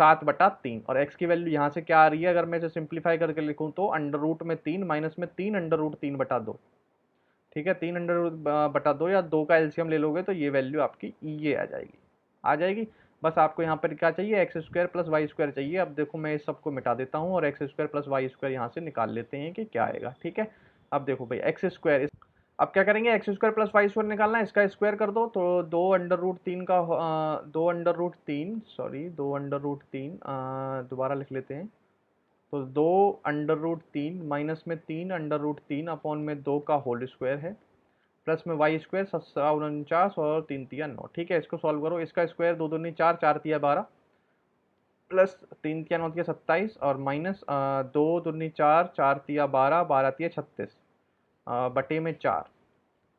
7/3, और एक्स की वैल्यू यहाँ से क्या आ रही है, अगर मैं इसे सिंप्लीफाई करके लिखूँ तो अंडर रूट में 3 माइनस में 3 अंडर रूट 3/2, ठीक है, 3 अंडर रूट बटा 2 या 2 का एलसीएम ले लोगे तो ये वैल्यू आपकी ये आ जाएगी, आ जाएगी। बस आपको यहाँ पर क्या चाहिए, X square plus Y square चाहिए। अब देखो मैं इस सबको मिटा देता हूँ और X square plus Y square यहाँ से निकाल लेते हैं कि क्या आएगा, ठीक है। अब देखो भाई एक्स स्क्वायर, अब क्या करेंगे, X square plus Y square निकालना है, इसका स्क्वायर कर दो तो 2 अंडर रूट 3 का 2 under root 3, sorry 2 under root 3, दोबारा लिख लेते हैं, तो 2 अंडर रूट 3 माइनस में 3 अंडर रूट 3 अपॉन में 2 का होल स्क्वायर है, प्लस में वाई स्क्वायर 7 49 और 3 तिया 9, ठीक है, इसको सॉल्व करो, इसका स्क्वायर 2 दूनी 4, 4 तिया 12, प्लस 3 तिया 9 तिया 27, और माइनस 2 दूनी 4, 4 तिया 12, 12 तिया 36 बटे में 4,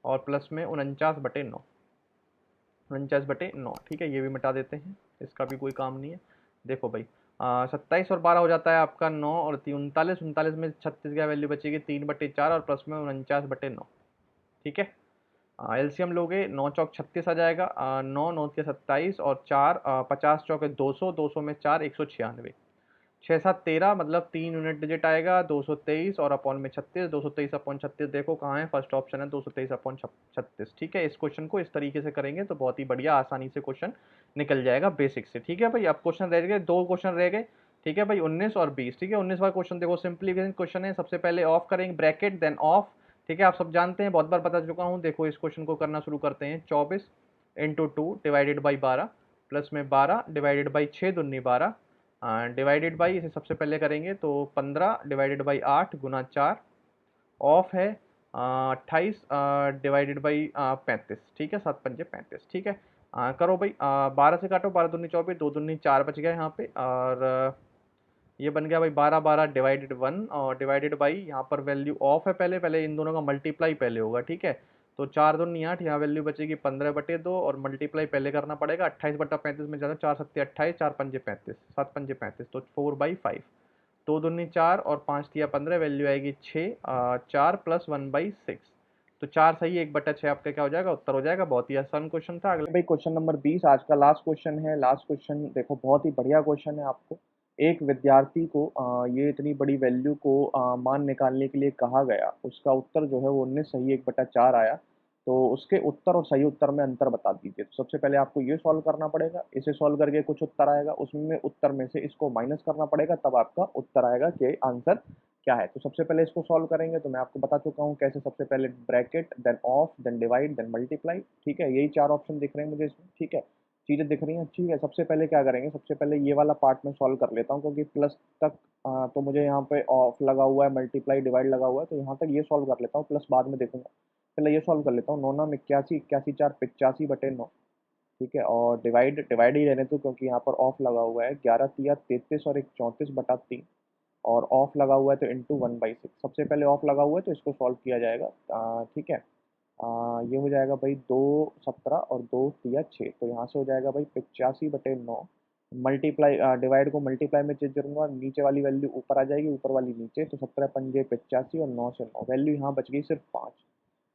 और प्लस में 49/9, 49/9, ठीक है, ये भी मिटा देते हैं, इसका भी कोई काम नहीं है। देखो भाई 27 और 12 हो जाता है आपका 9 और 3 39, 39 में 36 की वैल्यू बचेगी 3/4 और प्लस में 49/9, ठीक है। एलसीएम लोगे 9 चौक 36 आ जाएगा, 9 9 के 27 और 4 50 चौक 200, 200 में 4 196, 6 7 13, मतलब 3 यूनिट डिजिट आएगा 223 और अपॉन में 36, 223 अपॉन 36 देखो कहाँ है, फर्स्ट ऑप्शन है 223 अपॉन 36, ठीक है। इस क्वेश्चन को इस तरीके से करेंगे तो बहुत ही बढ़िया आसानी से क्वेश्चन निकल जाएगा बेसिक से, ठीक है भाई। अब क्वेश्चन रह गए, 2 क्वेश्चन रह गए, ठीक है भाई, 19 और 20, ठीक है। 19वां क्वेश्चन देखो, सिंपलीफिकेशन क्वेश्चन है, सबसे पहले ऑफ करेंगे ब्रैकेट देन ऑफ, ठीक है, आप सब जानते हैं, बहुत बार बता चुका हूँ। देखो इस क्वेश्चन को करना शुरू करते हैं, 24 × 2 डिवाइडेड बाई 12, प्लस में 12 डिवाइडेड बाई 6 दूनी 12, डिवाइडेड बाई, इसे सबसे पहले करेंगे तो 15 डिवाइडेड बाई 8 गुना 4, ऑफ है 28 डिवाइडेड बाई 35, ठीक है, 7 पंजे 35, ठीक है। करो भाई, 12 से काटो, 12 दूनी 24, 2 दूनी 4 बच गया यहाँ पे, और ये बन गया भाई 12 12 डिवाइडेड 1, और डिवाइडेड बाई यहाँ पर वैल्यू ऑफ है, पहले पहले इन दोनों का मल्टीप्लाई पहले होगा, ठीक है। तो 4 दूनी 8, यहाँ वैल्यू बचेगी 15/2 और मल्टीप्लाई पहले करना पड़ेगा, 28/35 में ज़्यादा, 4 7 28, 4 पंजे 35, 7 पंजे 35, तो 4/5, 2 दूनी 4 और 5 तिया 15, वैल्यू आएगी 6, 4 प्लस 1/6, तो 4 सही 1/6 आपका क्या हो जाएगा, उत्तर हो जाएगा। बहुत ही आसान क्वेश्चन था। अगला भाई क्वेश्चन नंबर 20 आज का लास्ट क्वेश्चन है। लास्ट क्वेश्चन देखो बहुत ही बढ़िया क्वेश्चन है आपको, एक विद्यार्थी को ये इतनी बड़ी वैल्यू को मान निकालने के लिए कहा गया, उसका उत्तर जो है वो 19 सही 1/4 आया। तो उसके उत्तर और सही उत्तर में अंतर बता दीजिए। तो सबसे पहले आपको ये सॉल्व करना पड़ेगा, इसे सॉल्व करके कुछ उत्तर आएगा, उसमें उत्तर में से इसको माइनस करना पड़ेगा, तब आपका उत्तर आएगा कि आंसर क्या है। तो सबसे पहले इसको सॉल्व करेंगे, तो मैं आपको बता चुका हूँ कैसे। सबसे पहले bracket, then of, then divide, then multiply, ठीक है। यही 4 ऑप्शन दिख रहे हैं मुझे इसमें, ठीक है। चीज़ें दिख रही हैं, ठीक है। सबसे पहले क्या करेंगे, सबसे पहले ये वाला पार्ट मैं सॉल्व कर लेता हूँ, क्योंकि प्लस तक तो मुझे यहाँ पे ऑफ लगा हुआ है, मल्टीप्लाई डिवाइड लगा हुआ है, तो यहाँ तक ये सॉल्व कर लेता हूँ, प्लस बाद में देखूंगा। पहले ये सॉल्व कर लेता हूँ। 9 नाम 81, 81 4 85/9, ठीक है। और डिवाइड डिवाइड ही रहने दो, क्योंकि यहाँ पर ऑफ लगा हुआ है। 11 तिया 33 और 1 34/3, और ऑफ लगा हुआ है तो इंटू 1/6। सबसे पहले ऑफ लगा हुआ है तो इसको सॉल्व किया जाएगा, ठीक है। ये हो जाएगा भाई 2 17 और 2 तिया 6, तो यहाँ से हो जाएगा भाई 85/9। मल्टीप्लाई डिवाइड को मल्टीप्लाई में चेंज करूंगा, नीचे वाली वैल्यू ऊपर आ जाएगी, ऊपर वाली नीचे, तो 17 पंजे 85 और 9 से 9 वैल्यू यहाँ बच गई सिर्फ 5।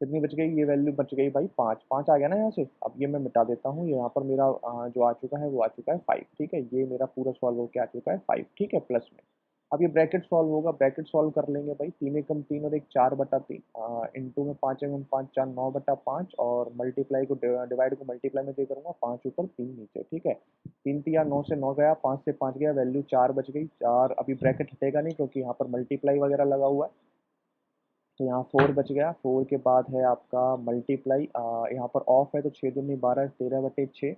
कितनी बच गई, ये वैल्यू बच गई भाई 5। 5 आ गया ना यहाँ से। अब ये मैं मिटा देता हूँ, ये यहाँ पर मेरा जो आ चुका है वो आ चुका है 5, ठीक है। ये मेरा पूरा सॉल्व होकर आ चुका है 5, ठीक है, प्लस में। अब ये ब्रैकेट सॉल्व होगा, ब्रैकेट सॉल्व कर लेंगे भाई। 3 एकम 3 और 1 4/3, इंटू में 5 एकम 5 4 9/5, और मल्टीप्लाई को डिवाइड को मल्टीप्लाई में दे करूँगा, 5 ऊपर 3 नीचे, ठीक है। 3 तिया 9 से 9 गया, 5 से 5 गया, वैल्यू 4 बच गई। 4 अभी ब्रैकेट हटेगा नहीं, क्योंकि यहाँ पर मल्टीप्लाई वगैरह लगा हुआ है, तो यहाँ 4 बच गया। 4 के बाद है आपका मल्टीप्लाई, यहाँ पर ऑफ है तो 6 दूनी 12 13/6,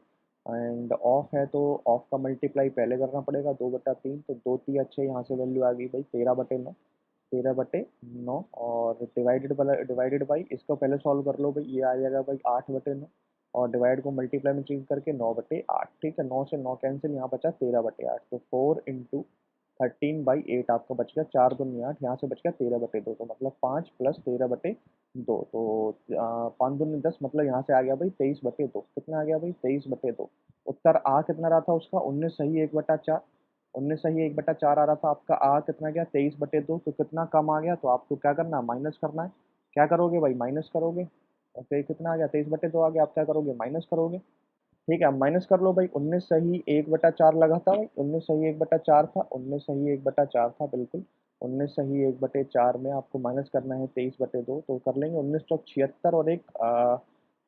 एंड ऑफ है तो ऑफ का मल्टीप्लाई पहले करना पड़ेगा, 2/3, तो 2 तिया 6, यहाँ से वैल्यू आ गई भाई 13/9, 13/9। और डिवाइडेड बाई, इसको पहले सॉल्व कर लो भाई, ये आ जाएगा भाई 8/9, और डिवाइड को मल्टीप्लाई में चेंज करके 9/8, ठीक है। 9 से 9 कैंसिल, यहाँ बचा 13/8, तो 4 इंटू 13/8 आपका बच गया। 4 दूनी 8, यहाँ से बच गया 13/2, तो मतलब 5 प्लस 13/2, तो 5 दूनी 10, मतलब यहाँ से आ गया भाई 23/2। कितना आ गया भाई 23/2। उत्तर आ कितना रहा था उसका, 19 सही 1/4। 19 सही 1/4 आ रहा था आपका। आ कितना गया 23/2, तो कितना कम आ गया, तो आपको क्या करना है, माइनस करना है। क्या करोगे भाई, माइनस करोगे। और फिर कितना आ गया 23/2 आ गया, आप क्या करोगे, माइनस करोगे, ठीक है। अब माइनस कर लो भाई। 19 सही 1/4 लगा था भाई, 19 सही 1/4 था, 19 सही 1/4 था बिल्कुल। 19 सही 1/4 में आपको माइनस करना है 23/2, तो कर लेंगे। 1976 और एक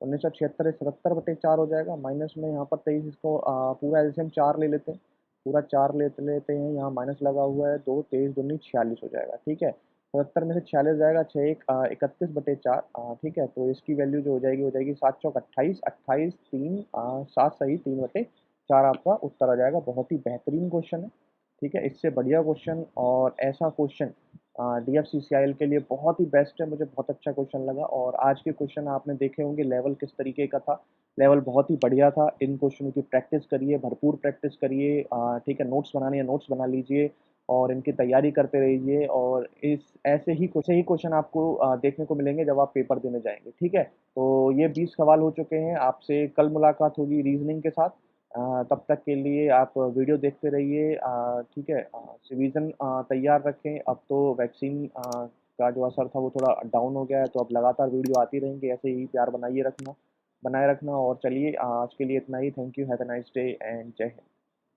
1976 77/4 हो जाएगा। माइनस में यहाँ पर 23, इसको पूरा एलसीएम 4 ले लेते हैं, पूरा 4 लेते लेते हैं। यहाँ माइनस लगा हुआ है, 2 23 दूनी 46 हो जाएगा, ठीक है। 77 में से 46 जाएगा, 6 1 31/4, ठीक है। तो इसकी वैल्यू जो हो जाएगी 7 चौक 28, 28 3 7 सही 3/4 आपका उत्तर आ जाएगा। बहुत ही बेहतरीन क्वेश्चन है, ठीक है। इससे बढ़िया क्वेश्चन और ऐसा क्वेश्चन DFCCIL के लिए बहुत ही बेस्ट है। मुझे बहुत अच्छा क्वेश्चन लगा, और आज के क्वेश्चन आपने देखे होंगे लेवल किस तरीके का था। लेवल बहुत ही बढ़िया था। इन क्वेश्चनों की प्रैक्टिस करिए, भरपूर प्रैक्टिस करिए, ठीक है। नोट्स बनाने हैं, नोट्स बना लीजिए, और इनकी तैयारी करते रहिए। और इस ऐसे ही क्वेश्चन आपको देखने को मिलेंगे जब आप पेपर देने जाएंगे, ठीक है। तो ये 20 सवाल हो चुके हैं। आपसे कल मुलाकात होगी रीजनिंग के साथ। तब तक के लिए आप वीडियो देखते रहिए, ठीक है। रिवीजन तैयार रखें। अब तो वैक्सीन का जो असर था वो थोड़ा डाउन हो गया है, तो अब लगातार वीडियो आती रहेंगी। ऐसे ही प्यार बनाए रखना। और चलिए, आज के लिए इतना ही। Thank you, have a nice day and जय हिंद।